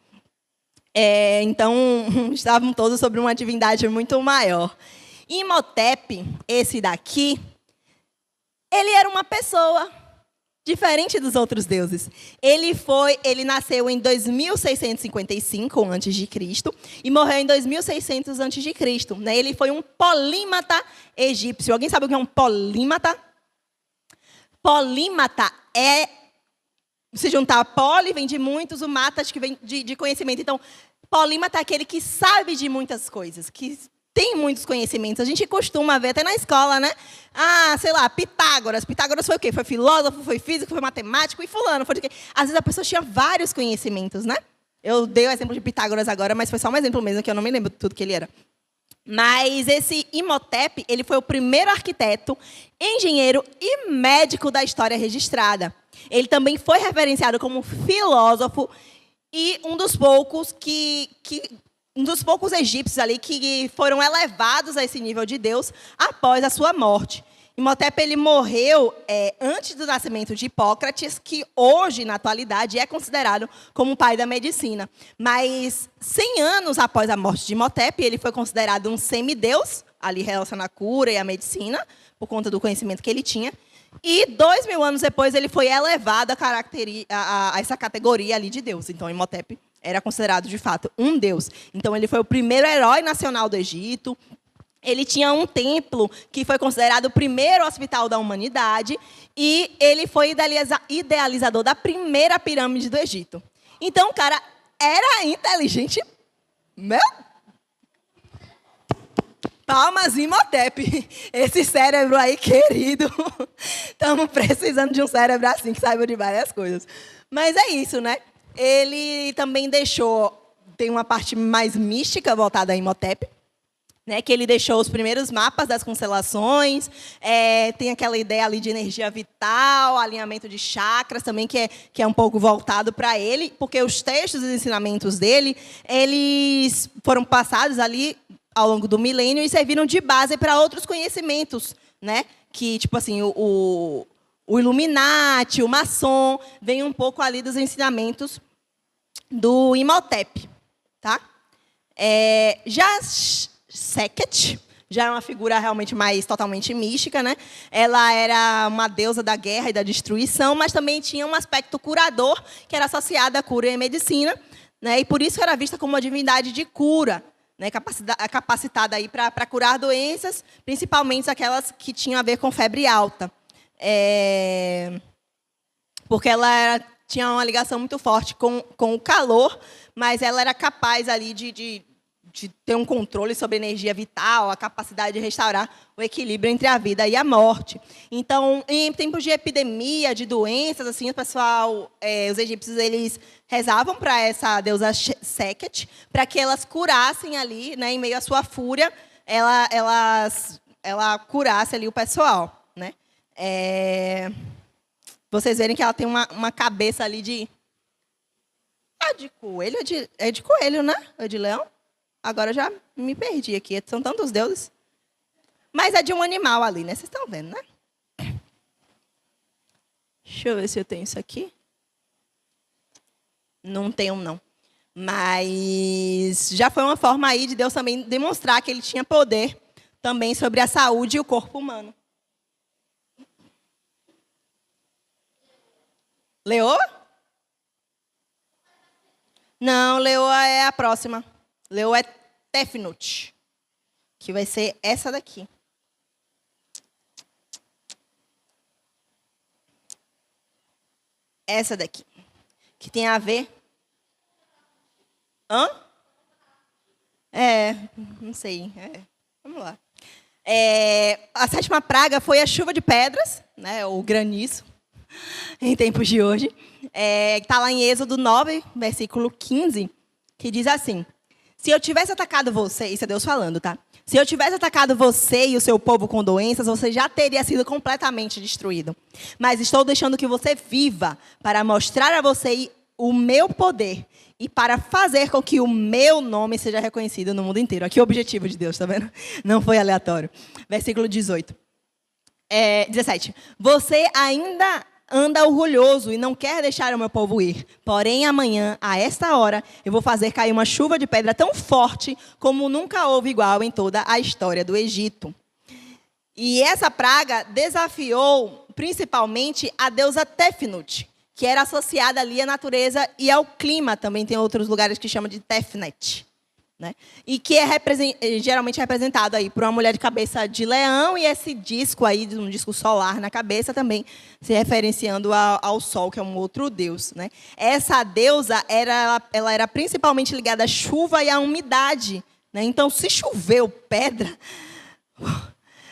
Então, estavam todos sobre uma divindade muito maior. Imhotep, esse daqui, ele era uma pessoa diferente dos outros deuses. Ele nasceu em 2655 a.C. e morreu em 2600 a.C., né? Ele foi um polímata egípcio. Alguém sabe o que é um polímata? Polímata se juntar poli, vem de muitos, o mata, acho que vem de conhecimento. Então, polímata é aquele que sabe de muitas coisas, que tem muitos conhecimentos. A gente costuma ver até na escola, né? Sei lá, Pitágoras. Pitágoras foi o quê? Foi filósofo, foi físico, foi matemático e fulano. Foi o quê? Às vezes a pessoa tinha vários conhecimentos, né? Eu dei o exemplo de Pitágoras agora, mas foi só um exemplo mesmo, que eu não me lembro de tudo que ele era. Mas esse Imhotep, ele foi o primeiro arquiteto, engenheiro e médico da história registrada. Ele também foi referenciado como filósofo e um dos poucos egípcios ali que foram elevados a esse nível de Deus após a sua morte. Imhotep, ele morreu antes do nascimento de Hipócrates, que hoje, na atualidade, é considerado como o pai da medicina. Mas 100 anos após a morte de Imhotep, ele foi considerado um semideus, ali relacionado à cura e à medicina, por conta do conhecimento que ele tinha. E 2000 anos depois, ele foi elevado a essa categoria ali de Deus. Então, Imhotep era considerado, de fato, um deus. Então, ele foi o primeiro herói nacional do Egito. Ele tinha um templo que foi considerado o primeiro hospital da humanidade. E ele foi idealizador da primeira pirâmide do Egito. Então, o cara era inteligente. Meu... Palmas, Imhotep. Esse cérebro aí, querido. Estamos precisando de um cérebro assim, que saiba de várias coisas. Mas é isso, né? Ele também tem uma parte mais mística voltada a Imhotep, né, que ele deixou os primeiros mapas das constelações, tem aquela ideia ali de energia vital, alinhamento de chakras também, que é um pouco voltado para ele, porque os textos e ensinamentos dele, eles foram passados ali ao longo do milênio e serviram de base para outros conhecimentos, né, que, tipo assim, o Illuminati, o maçom, vem um pouco ali dos ensinamentos do Imhotep, tá? Já Sekhet já é uma figura realmente mais totalmente mística, né? Ela era uma deusa da guerra e da destruição, mas também tinha um aspecto curador, que era associado à cura e à medicina, né? E por isso era vista como uma divindade de cura, né? Capacitada aí para curar doenças, principalmente aquelas que tinham a ver com febre alta. Porque ela tinha uma ligação muito forte com o calor, mas ela era capaz ali de ter um controle sobre a energia vital, a capacidade de restaurar o equilíbrio entre a vida e a morte. Então, em tempos de epidemia, de doenças, assim, os egípcios eles rezavam para essa deusa Sekhet, para que elas curassem ali, né, em meio à sua fúria, ela curasse ali o pessoal, né? Vocês verem que ela tem uma cabeça ali de coelho, é de coelho, né? É de leão? Agora eu já me perdi aqui, são tantos deuses. Mas é de um animal ali, né? Vocês estão vendo, né? Deixa eu ver se eu tenho isso aqui. Não tenho, não. Mas já foi uma forma aí de Deus também demonstrar que ele tinha poder também sobre a saúde e o corpo humano. Leoa? Não, Leoa é a próxima. Leoa é Tefnut, que vai ser essa daqui. Essa daqui, que tem a ver... Não sei. Vamos lá. A sétima praga foi a chuva de pedras, né, ou granizo, em tempos de hoje. Está lá em Êxodo 9, versículo 15, que diz assim: se eu tivesse atacado você, isso é Deus falando, tá? Se eu tivesse atacado você e o seu povo com doenças, você já teria sido completamente destruído. Mas estou deixando que você viva para mostrar a você o meu poder e para fazer com que o meu nome seja reconhecido no mundo inteiro. Aqui é o objetivo de Deus, tá vendo? Não foi aleatório. Versículo 17. Você ainda anda orgulhoso e não quer deixar o meu povo ir. Porém, amanhã, a esta hora, eu vou fazer cair uma chuva de pedra tão forte como nunca houve igual em toda a história do Egito. E essa praga desafiou principalmente a deusa Tefnut, que era associada ali à natureza e ao clima. Também tem outros lugares que chamam de Tefnet, né? E que é geralmente representado aí por uma mulher de cabeça de leão e esse disco aí, um disco solar na cabeça, também se referenciando ao sol, que é um outro deus, né? Essa deusa ela era principalmente ligada à chuva e à umidade, né? Então, se choveu pedra,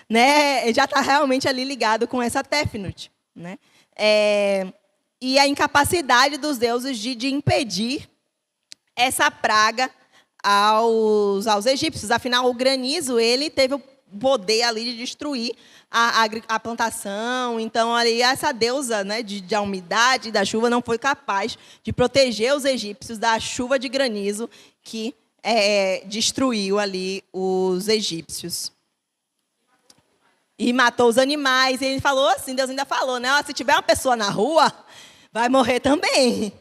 né, já está realmente ali ligado com essa Tefnut, né? E a incapacidade dos deuses de impedir essa praga aos egípcios. Afinal, o granizo ele teve o poder ali de destruir a plantação. Então, ali, essa deusa, né, da umidade, da chuva, não foi capaz de proteger os egípcios da chuva de granizo que destruiu ali os egípcios. E matou os animais. E ele falou assim, Deus ainda falou, né? Se tiver uma pessoa na rua, vai morrer também.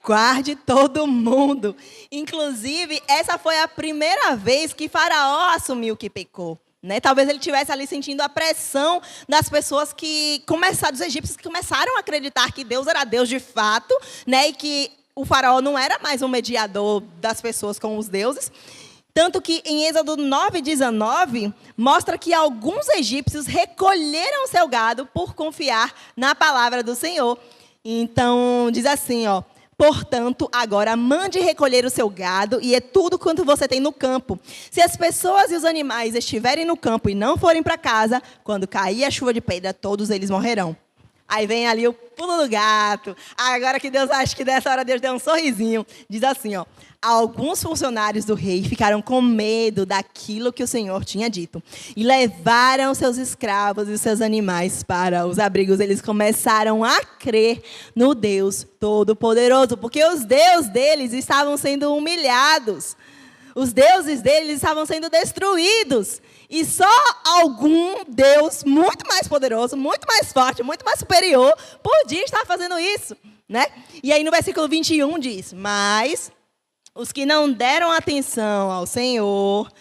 Guarde todo mundo. Inclusive, essa foi a primeira vez que Faraó assumiu que pecou, né? Talvez ele estivesse ali sentindo a pressão das pessoas dos egípcios que começaram a acreditar que Deus era Deus de fato, né? E que o Faraó não era mais um mediador das pessoas com os deuses. Tanto que em Êxodo 9:19, mostra que alguns egípcios recolheram seu gado por confiar na palavra do Senhor. Então, diz assim, ó: portanto, agora mande recolher o seu gado e é tudo quanto você tem no campo. Se as pessoas e os animais estiverem no campo e não forem para casa, quando cair a chuva de pedra, todos eles morrerão. Aí vem ali o pulo do gato. Agora que Deus, acho que dessa hora Deus deu um sorrisinho. Diz assim, ó: alguns funcionários do rei ficaram com medo daquilo que o Senhor tinha dito e levaram seus escravos e seus animais para os abrigos. Eles começaram a crer no Deus Todo-Poderoso, porque os deuses deles estavam sendo humilhados. Os deuses deles estavam sendo destruídos. E só algum Deus muito mais poderoso, muito mais forte, muito mais superior, podia estar fazendo isso. né? E aí no versículo 21 diz: mas os que não deram atenção ao Senhor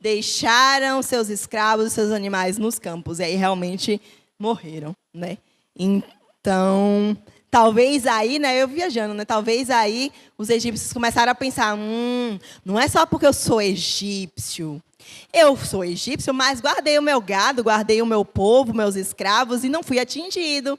deixaram seus escravos, seus animais nos campos. E aí realmente morreram, né? Então, talvez aí, né, eu viajando, né, talvez aí os egípcios começaram a pensar, não é só porque eu sou egípcio, mas guardei o meu gado, guardei o meu povo, meus escravos e não fui atingido.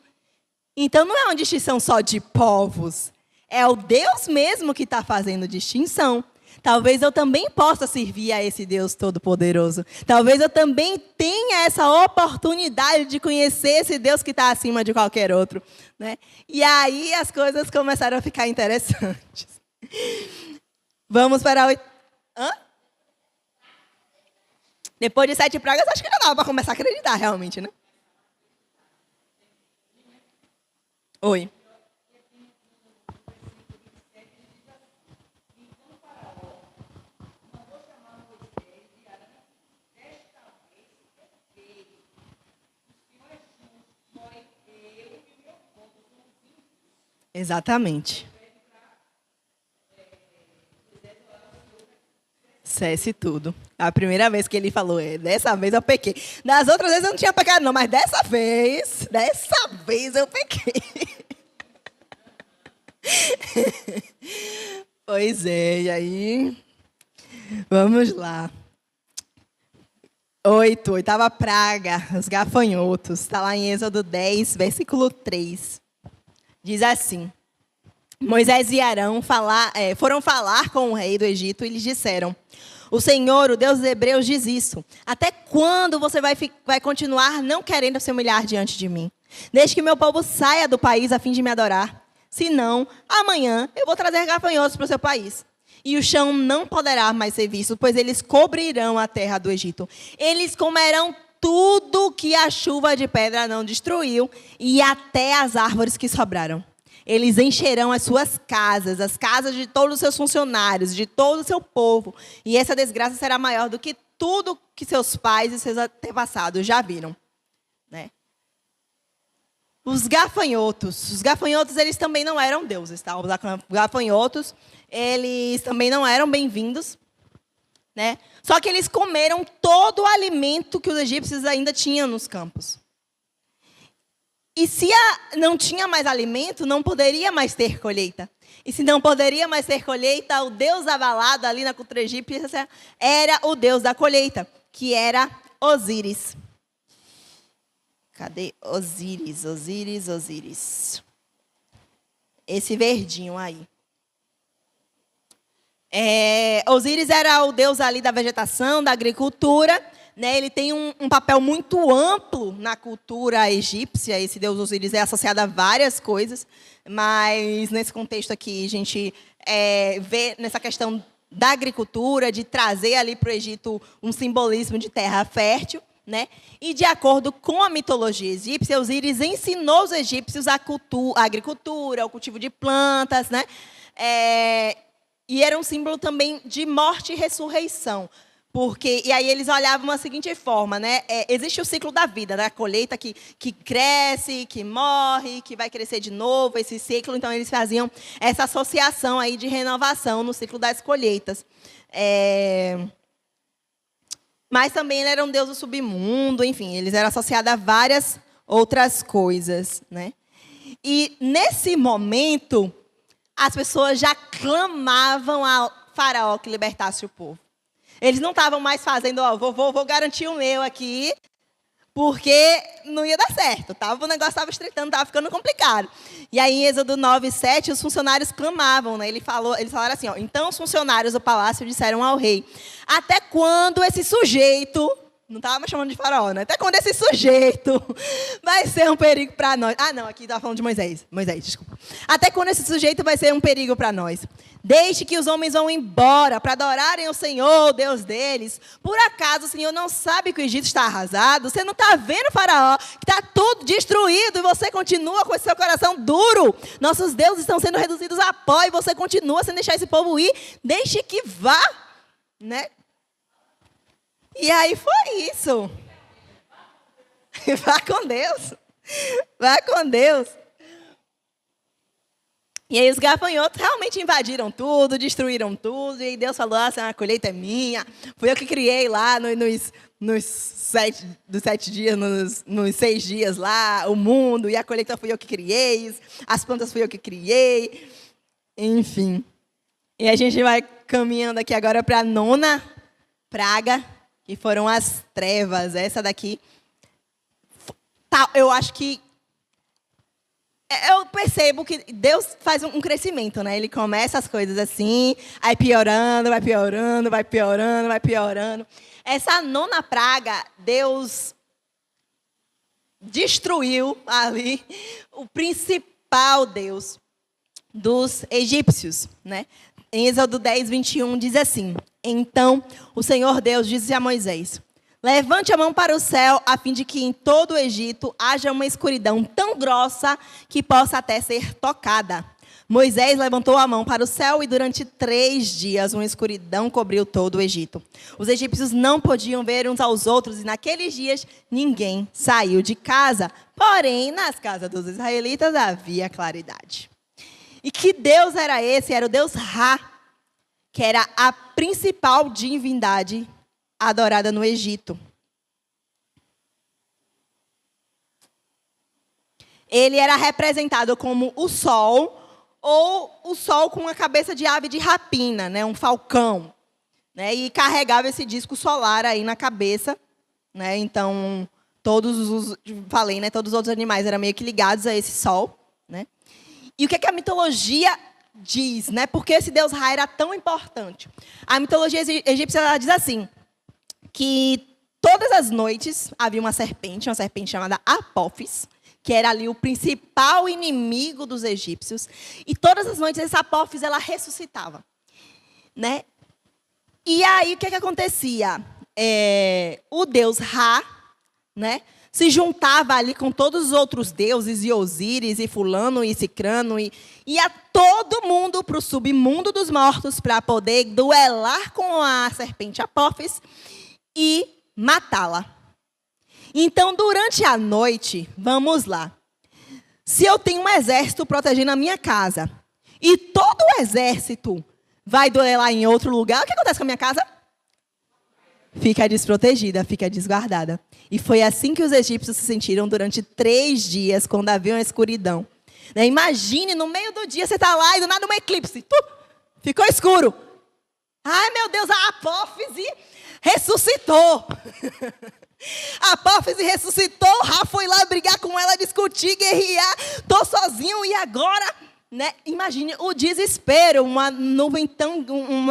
Então, não é uma distinção só de povos, é o Deus mesmo que está fazendo distinção. Talvez eu também possa servir a esse Deus Todo-Poderoso. Talvez eu também tenha essa oportunidade de conhecer esse Deus que está acima de qualquer outro, né? E aí as coisas começaram a ficar interessantes. Vamos para o... Depois de 7 pragas, acho que já dava para começar a acreditar realmente, né? Oi. Exatamente. Cesse tudo. A primeira vez que ele falou, dessa vez eu pequei. Das outras vezes eu não tinha pecado não, mas dessa vez eu pequei. Pois é, e aí, vamos lá. 8ª praga, os gafanhotos. Está lá em Êxodo 10, versículo 3. Diz assim: Moisés e Arão foram falar com o rei do Egito e lhes disseram: o Senhor, o Deus dos hebreus, diz isso. Até quando você vai continuar não querendo se humilhar diante de mim? Desde que meu povo saia do país a fim de me adorar. Senão, amanhã eu vou trazer gafanhotos para o seu país. E o chão não poderá mais ser visto, pois eles cobrirão a terra do Egito. Eles comerão tudo que a chuva de pedra não destruiu, e até as árvores que sobraram. Eles encherão as suas casas, as casas de todos os seus funcionários, de todo o seu povo. E essa desgraça será maior do que tudo que seus pais e seus antepassados já viram, né? Os gafanhotos, eles também não eram deuses, tá? Os gafanhotos, eles também não eram bem-vindos, né? Só que eles comeram todo o alimento que os egípcios ainda tinham nos campos. E se não tinha mais alimento, não poderia mais ter colheita. E se não poderia mais ter colheita, o deus avalado ali na cultura egípcia era o deus da colheita, que era Osíris. Cadê Osíris? Esse verdinho aí. Osíris era o deus ali da vegetação, da agricultura, né? Ele tem um papel muito amplo na cultura egípcia. Esse deus Osíris é associado a várias coisas, mas nesse contexto aqui a gente vê nessa questão da agricultura, de trazer ali para o Egito um simbolismo de terra fértil, né? E de acordo com a mitologia egípcia, Osíris ensinou os egípcios a agricultura, o cultivo de plantas, né? E era um símbolo também de morte e ressurreição. E aí eles olhavam da seguinte forma, né? Existe o ciclo da vida, né? A colheita que cresce, que morre, que vai crescer de novo, esse ciclo. Então, eles faziam essa associação aí de renovação no ciclo das colheitas. Mas também ele era um deus do submundo, enfim, eles eram associados a várias outras coisas, né? E, nesse momento, as pessoas já clamavam a Faraó que libertasse o povo. Eles não estavam mais fazendo, vou garantir o meu aqui, porque não ia dar certo. O negócio estava estreitando, estava ficando complicado. E aí, em Êxodo 9, 7, os funcionários clamavam, né? Eles falaram assim, então os funcionários do palácio disseram ao rei: até quando esse sujeito... Não estava mais chamando de Faraó, né? Até quando esse sujeito vai ser um perigo para nós? Ah, não, aqui estava falando de Moisés. Desculpa. Até quando esse sujeito vai ser um perigo para nós? Deixe que os homens vão embora para adorarem o Senhor, o Deus deles. Por acaso o Senhor não sabe que o Egito está arrasado? Você não está vendo, Faraó, que está tudo destruído e você continua com esse seu coração duro? Nossos deuses estão sendo reduzidos a pó e você continua sem deixar esse povo ir? Deixe que vá, né? E aí foi isso. Vá com Deus. Vá com Deus. E aí os gafanhotos realmente invadiram tudo, destruíram tudo. E aí Deus falou, a colheita é minha. Fui eu que criei lá nos 7 dias, nos 6 dias lá, o mundo. E a colheita fui eu que criei. As plantas fui eu que criei. Enfim. E a gente vai caminhando aqui agora para a 9ª praga, que foram as trevas. Essa daqui, eu acho que eu percebo que Deus faz um crescimento, né? Ele começa as coisas assim, aí piorando, vai piorando, vai piorando, vai piorando. Essa 9ª praga, Deus destruiu ali o principal Deus dos egípcios, né? Em Êxodo 10, 21, diz assim: Então o Senhor Deus disse a Moisés: Levante a mão para o céu, a fim de que em todo o Egito haja uma escuridão tão grossa que possa até ser tocada. Moisés levantou a mão para o céu e durante 3 dias uma escuridão cobriu todo o Egito. Os egípcios não podiam ver uns aos outros e naqueles dias ninguém saiu de casa. Porém, nas casas dos israelitas havia claridade. E que Deus era esse? Era o Deus Ra, que era a principal divindade adorada no Egito. Ele era representado como o sol, ou o sol com a cabeça de ave de rapina, né, um falcão, né, e carregava esse disco solar aí na cabeça, né, então todos os outros animais eram meio que ligados a esse sol, né. E o que é que a mitologia diz, né? Por que esse Deus Ra era tão importante? A mitologia egípcia ela diz assim: que todas as noites havia uma serpente chamada Apófis, que era ali o principal inimigo dos egípcios, e todas as noites essa Apófis ela ressuscitava, né? E aí o que acontecia? O Deus Ra, né, se juntava ali com todos os outros deuses, e Osíris, e fulano, e cicrano, e ia todo mundo para o submundo dos mortos para poder duelar com a serpente Apófis e matá-la. Então, durante a noite, vamos lá. Se eu tenho um exército protegendo a minha casa, e todo o exército vai duelar em outro lugar, o que acontece com a minha casa? Fica desprotegida, fica desguardada. E foi assim que os egípcios se sentiram durante 3 dias, quando havia uma escuridão. Né? Imagine, no meio do dia, você está lá e do nada um eclipse. Ficou escuro. Ai, meu Deus, a Apófise ressuscitou. A Apófise ressuscitou, Ra foi lá brigar com ela, discutir, guerrear. Estou sozinho e agora... Né? Imagine o desespero, uma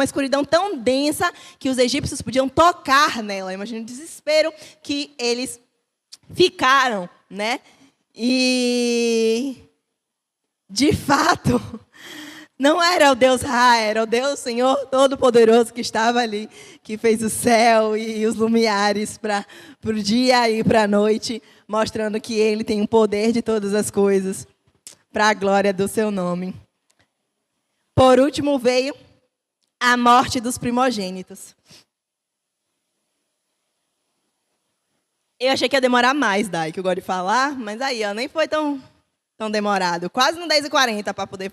escuridão tão densa que os egípcios podiam tocar nela. Imagine o desespero que eles ficaram, né? E de fato, não era o Deus Ra, era o Deus Senhor Todo-Poderoso que estava ali, que fez o céu e os lumiares para o dia e para a noite, mostrando que Ele tem o poder de todas as coisas, para a glória do seu nome. Por último veio a morte dos primogênitos. Eu achei que ia demorar mais, Dai, que eu gosto de falar, mas aí, ó, nem foi tão demorado. Quase no 10h40 para poder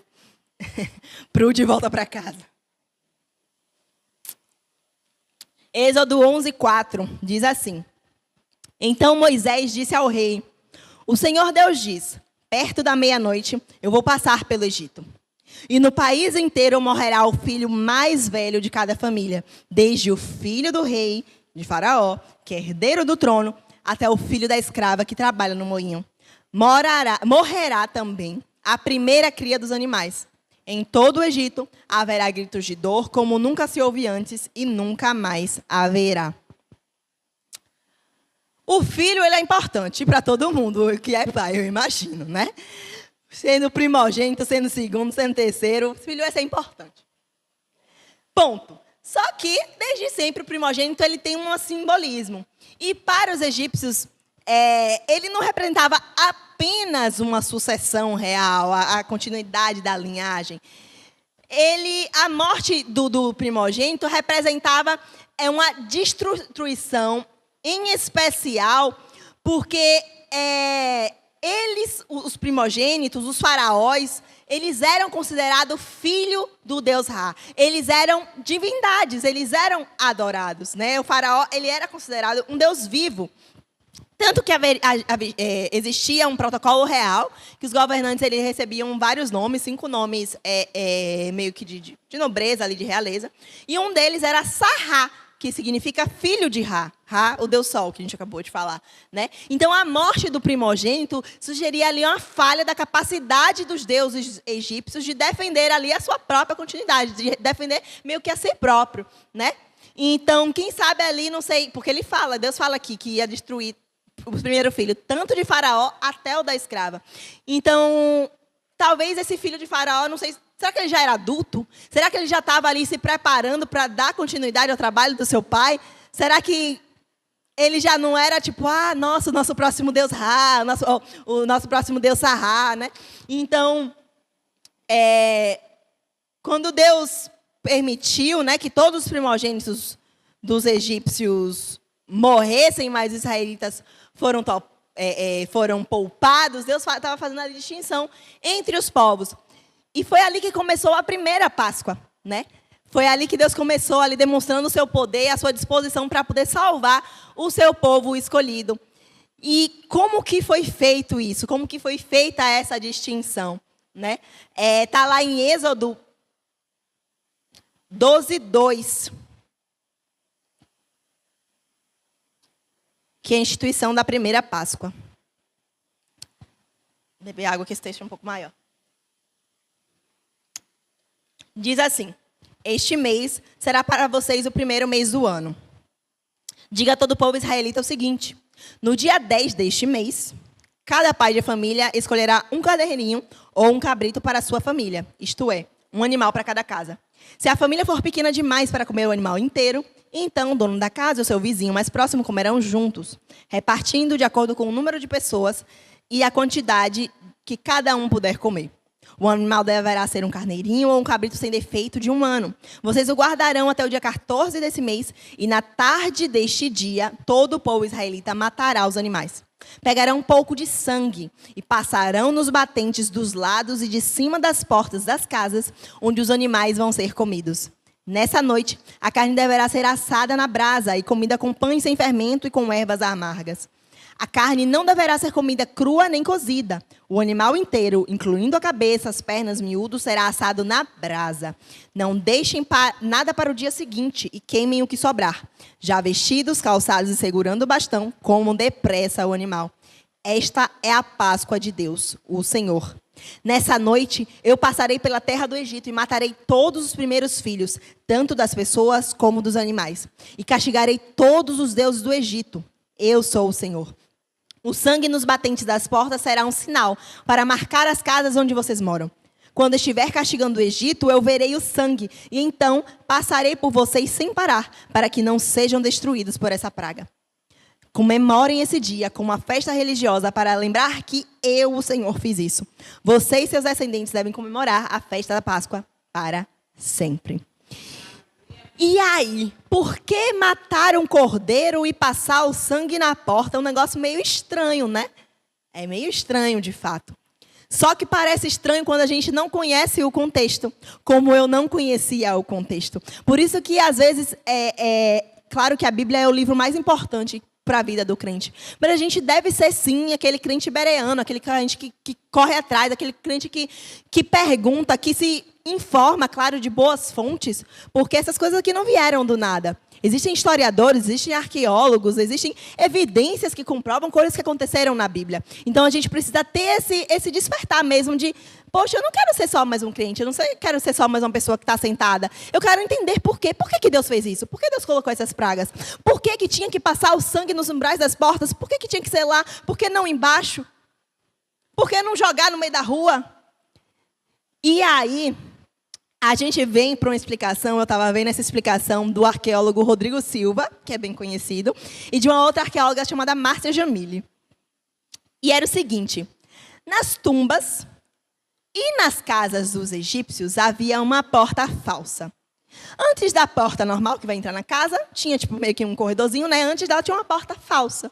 pro de volta para casa. Êxodo 11:4 diz assim: Então Moisés disse ao rei: O Senhor Deus diz: Perto da meia-noite, eu vou passar pelo Egito. E no país inteiro morrerá o filho mais velho de cada família, desde o filho do rei de Faraó, que é herdeiro do trono, até o filho da escrava que trabalha no moinho. Morrerá também a primeira cria dos animais. Em todo o Egito haverá gritos de dor, como nunca se houve antes e nunca mais haverá. O filho ele é importante para todo mundo que é pai, eu imagino, né? Sendo primogênito, sendo segundo, sendo terceiro, o filho vai ser importante. Ponto. Só que, desde sempre, o primogênito ele tem um simbolismo. E para os egípcios, ele não representava apenas uma sucessão real, a continuidade da linhagem. A morte do primogênito representava uma destruição, em especial porque os primogênitos, os faraós, eles eram considerados filho do deus Ra. Eles eram divindades, eles eram adorados, né? O faraó, ele era considerado um deus vivo. Tanto que existia um protocolo real, que os governantes eles recebiam vários nomes, 5 nomes meio que de nobreza, ali, de realeza. E um deles era Sará, que significa filho de Ra. Ra, o deus Sol, que a gente acabou de falar, né? Então, a morte do primogênito sugeria ali uma falha da capacidade dos deuses egípcios de defender ali a sua própria continuidade, de defender meio que a si próprio, né? Então, quem sabe ali, não sei, porque Deus fala aqui que ia destruir o primeiro filho, tanto de Faraó até o da escrava. Então, talvez esse filho de Faraó, não sei, será que ele já era adulto? Será que ele já estava ali se preparando para dar continuidade ao trabalho do seu pai? Será que ele já não era tipo, nossa, o nosso próximo deus Ra, o nosso próximo deus Sará, né? Então, quando Deus permitiu, né, que todos os primogênitos dos egípcios morressem, mas os israelitas foram poupados, Deus estava fazendo a distinção entre os povos. E foi ali que começou a primeira Páscoa, né? Foi ali que Deus começou ali demonstrando o seu poder e a sua disposição para poder salvar o seu povo escolhido. E como que foi feito isso? Como que foi feita essa distinção, né? Tá lá em Êxodo 12:2. Que é a instituição da primeira Páscoa. Vou beber água que esse texto é um pouco maior. Diz assim: este mês será para vocês o primeiro mês do ano. Diga a todo o povo israelita o seguinte: no dia 10 deste mês, cada pai de família escolherá um carneirinho ou um cabrito para a sua família, isto é, um animal para cada casa. Se a família for pequena demais para comer o animal inteiro, então o dono da casa e o seu vizinho mais próximo comerão juntos, repartindo de acordo com o número de pessoas e a quantidade que cada um puder comer. O animal deverá ser um carneirinho ou um cabrito sem defeito de 1 ano. Vocês o guardarão até o dia 14 desse mês, e na tarde deste dia, todo o povo israelita matará os animais. Pegarão um pouco de sangue e passarão nos batentes dos lados e de cima das portas das casas, onde os animais vão ser comidos. Nessa noite, a carne deverá ser assada na brasa e comida com pães sem fermento e com ervas amargas. A carne não deverá ser comida crua nem cozida. O animal inteiro, incluindo a cabeça, as pernas, miúdos, será assado na brasa. Não deixem nada para o dia seguinte e queimem o que sobrar. Já vestidos, calçados e segurando o bastão, comam depressa o animal. Esta é a Páscoa de Deus, o Senhor. Nessa noite, eu passarei pela terra do Egito e matarei todos os primeiros filhos, tanto das pessoas como dos animais. E castigarei todos os deuses do Egito. Eu sou o Senhor. O sangue nos batentes das portas será um sinal para marcar as casas onde vocês moram. Quando estiver castigando o Egito, eu verei o sangue, e então passarei por vocês sem parar, para que não sejam destruídos por essa praga. Comemorem esse dia como uma festa religiosa para lembrar que eu, o Senhor, fiz isso. Vocês e seus descendentes devem comemorar a festa da Páscoa para sempre. E aí, por que matar um cordeiro e passar o sangue na porta? É um negócio meio estranho, né? É meio estranho, de fato. Só que parece estranho quando a gente não conhece o contexto, como eu não conhecia o contexto. Por isso que, às vezes, claro que a Bíblia é o livro mais importante para a vida do crente. Mas a gente deve ser, sim, aquele crente bereano, aquele crente que corre atrás, aquele crente que pergunta, que se informa, claro, de boas fontes, porque essas coisas aqui não vieram do nada. Existem historiadores, existem arqueólogos, existem evidências que comprovam coisas que aconteceram na Bíblia. Então, a gente precisa ter esse despertar mesmo de, poxa, eu não quero ser só mais um crente, eu não quero ser só mais uma pessoa que está sentada. Eu quero entender por quê. Por que Deus fez isso? Por que Deus colocou essas pragas? Por que tinha que passar o sangue nos umbrais das portas? Por que tinha que ser lá? Por que não embaixo? Por que não jogar no meio da rua? E aí, a gente vem para uma explicação, eu estava vendo essa explicação do arqueólogo Rodrigo Silva, que é bem conhecido, e de uma outra arqueóloga chamada Márcia Jamile. E era o seguinte: nas tumbas e nas casas dos egípcios havia uma porta falsa. Antes da porta normal, que vai entrar na casa, tinha tipo meio que um corredorzinho, né? Antes dela tinha uma porta falsa,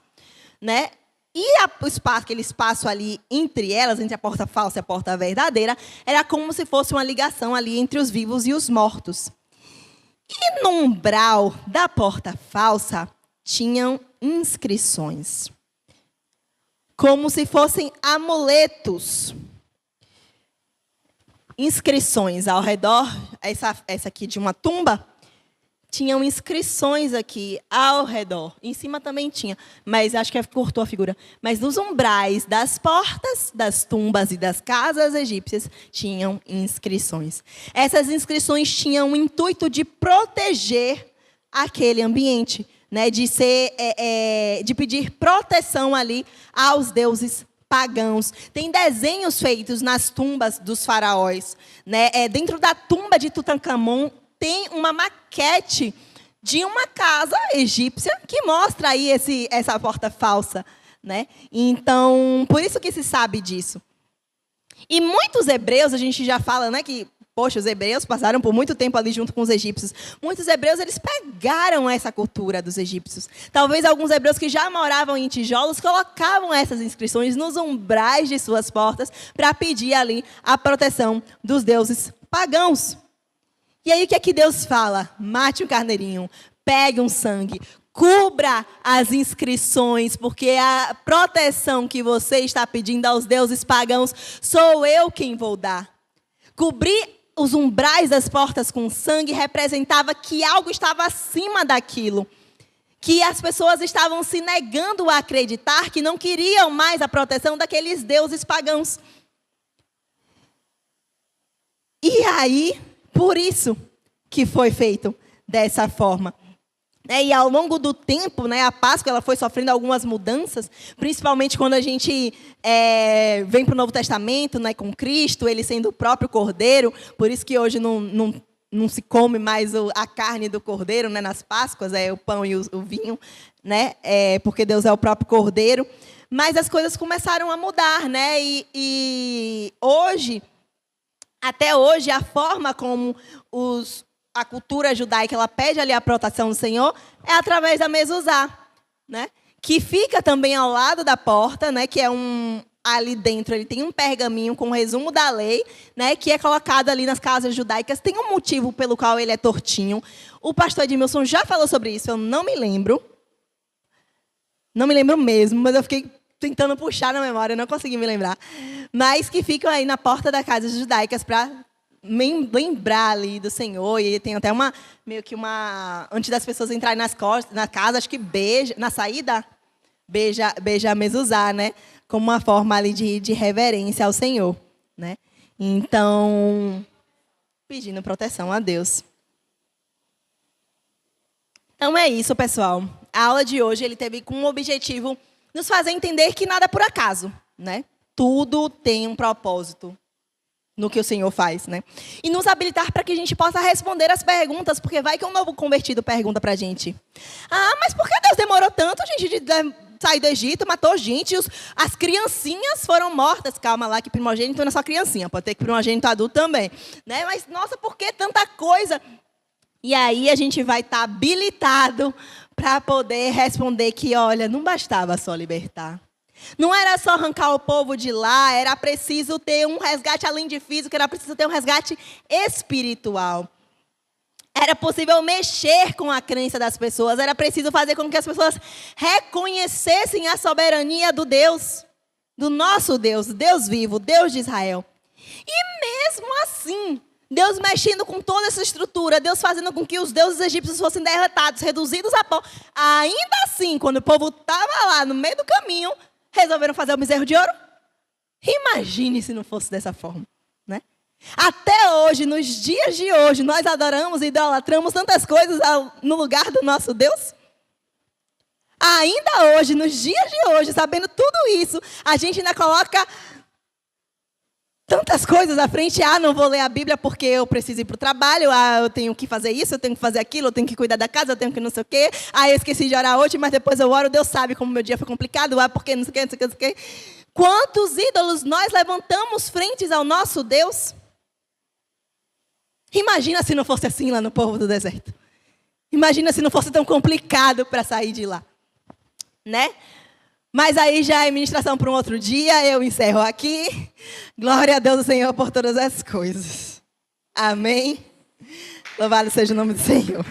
né? E aquele espaço ali entre elas, entre a porta falsa e a porta verdadeira, era como se fosse uma ligação ali entre os vivos e os mortos. E no umbral da porta falsa tinham inscrições, como se fossem amuletos. Inscrições ao redor, essa aqui de uma tumba, tinham inscrições aqui ao redor. Em cima também tinha, mas acho que cortou a figura. Mas nos umbrais das portas, das tumbas e das casas egípcias, tinham inscrições. Essas inscrições tinham o intuito de proteger aquele ambiente, né? De pedir proteção ali aos deuses pagãos. Tem desenhos feitos nas tumbas dos faraós, né? Dentro da tumba de Tutancâmon, tem uma maquete de uma casa egípcia que mostra aí essa porta falsa, né? Então, por isso que se sabe disso. E muitos hebreus, a gente já fala, né, que, poxa, os hebreus passaram por muito tempo ali junto com os egípcios. Muitos hebreus, eles pegaram essa cultura dos egípcios. Talvez alguns hebreus que já moravam em tijolos colocavam essas inscrições nos umbrais de suas portas para pedir ali a proteção dos deuses pagãos. E aí o que é que Deus fala? Mate um carneirinho, pegue um sangue, cubra as inscrições, porque a proteção que você está pedindo aos deuses pagãos, sou eu quem vou dar. Cobrir os umbrais das portas com sangue representava que algo estava acima daquilo, que as pessoas estavam se negando a acreditar que não queriam mais a proteção daqueles deuses pagãos. E aí, por isso que foi feito dessa forma. E ao longo do tempo, a Páscoa ela foi sofrendo algumas mudanças, principalmente quando a gente vem para o Novo Testamento, com Cristo, ele sendo o próprio Cordeiro. Por isso que hoje não se come mais a carne do Cordeiro, nas Páscoas, o pão e o vinho, porque Deus é o próprio Cordeiro. Mas as coisas começaram a mudar, e hoje... Até hoje, a forma como a cultura judaica ela pede ali a proteção do Senhor é através da mezuzá, que fica também ao lado da porta, que é ali dentro ele tem um pergaminho com o resumo da lei, que é colocado ali nas casas judaicas. Tem um motivo pelo qual ele é tortinho. O pastor Edmilson já falou sobre isso, eu não me lembro. Não me lembro mesmo, mas eu fiquei tentando puxar na memória, não consegui me lembrar. Mas que ficam aí na porta das casas judaicas para lembrar ali do Senhor. E tem até meio que antes das pessoas entrarem na casa, acho que na saída, beija a mezuzá, como uma forma ali de reverência ao Senhor, Então, pedindo proteção a Deus. Então é isso, pessoal. A aula de hoje ele teve como objetivo nos fazer entender que nada é por acaso, Tudo tem um propósito no que o Senhor faz, E nos habilitar para que a gente possa responder as perguntas, porque vai que um novo convertido pergunta para a gente. Mas por que Deus demorou tanto, gente, de sair do Egito, matou gente, as criancinhas foram mortas. Calma lá, que primogênito não é só criancinha, pode ter que primogênito adulto também, Mas, nossa, por que tanta coisa? E aí a gente vai estar habilitado para poder responder que, olha, não bastava só libertar. Não era só arrancar o povo de lá, era preciso ter um resgate além de físico, era preciso ter um resgate espiritual. Era possível mexer com a crença das pessoas, era preciso fazer com que as pessoas reconhecessem a soberania do Deus, do nosso Deus, Deus vivo, Deus de Israel. E mesmo assim, Deus mexendo com toda essa estrutura, Deus fazendo com que os deuses egípcios fossem derrotados, reduzidos a pó. Ainda assim, quando o povo estava lá no meio do caminho, resolveram fazer o bezerro de ouro? Imagine se não fosse dessa forma, Até hoje, nos dias de hoje, nós adoramos e idolatramos tantas coisas no lugar do nosso Deus. Ainda hoje, nos dias de hoje, sabendo tudo isso, a gente ainda coloca tantas coisas à frente. Não vou ler a Bíblia porque eu preciso ir para o trabalho. Eu tenho que fazer isso, eu tenho que fazer aquilo, eu tenho que cuidar da casa, eu tenho que não sei o quê. Eu esqueci de orar hoje, mas depois eu oro. Deus sabe como meu dia foi complicado. Porque não sei o quê, não sei o quê, não sei o quê. Quantos ídolos nós levantamos frentes ao nosso Deus? Imagina se não fosse assim lá no povo do deserto. Imagina se não fosse tão complicado para sair de lá. Mas aí já é ministração para um outro dia, eu encerro aqui. Glória a Deus, Senhor, por todas as coisas. Amém. Louvado seja o nome do Senhor.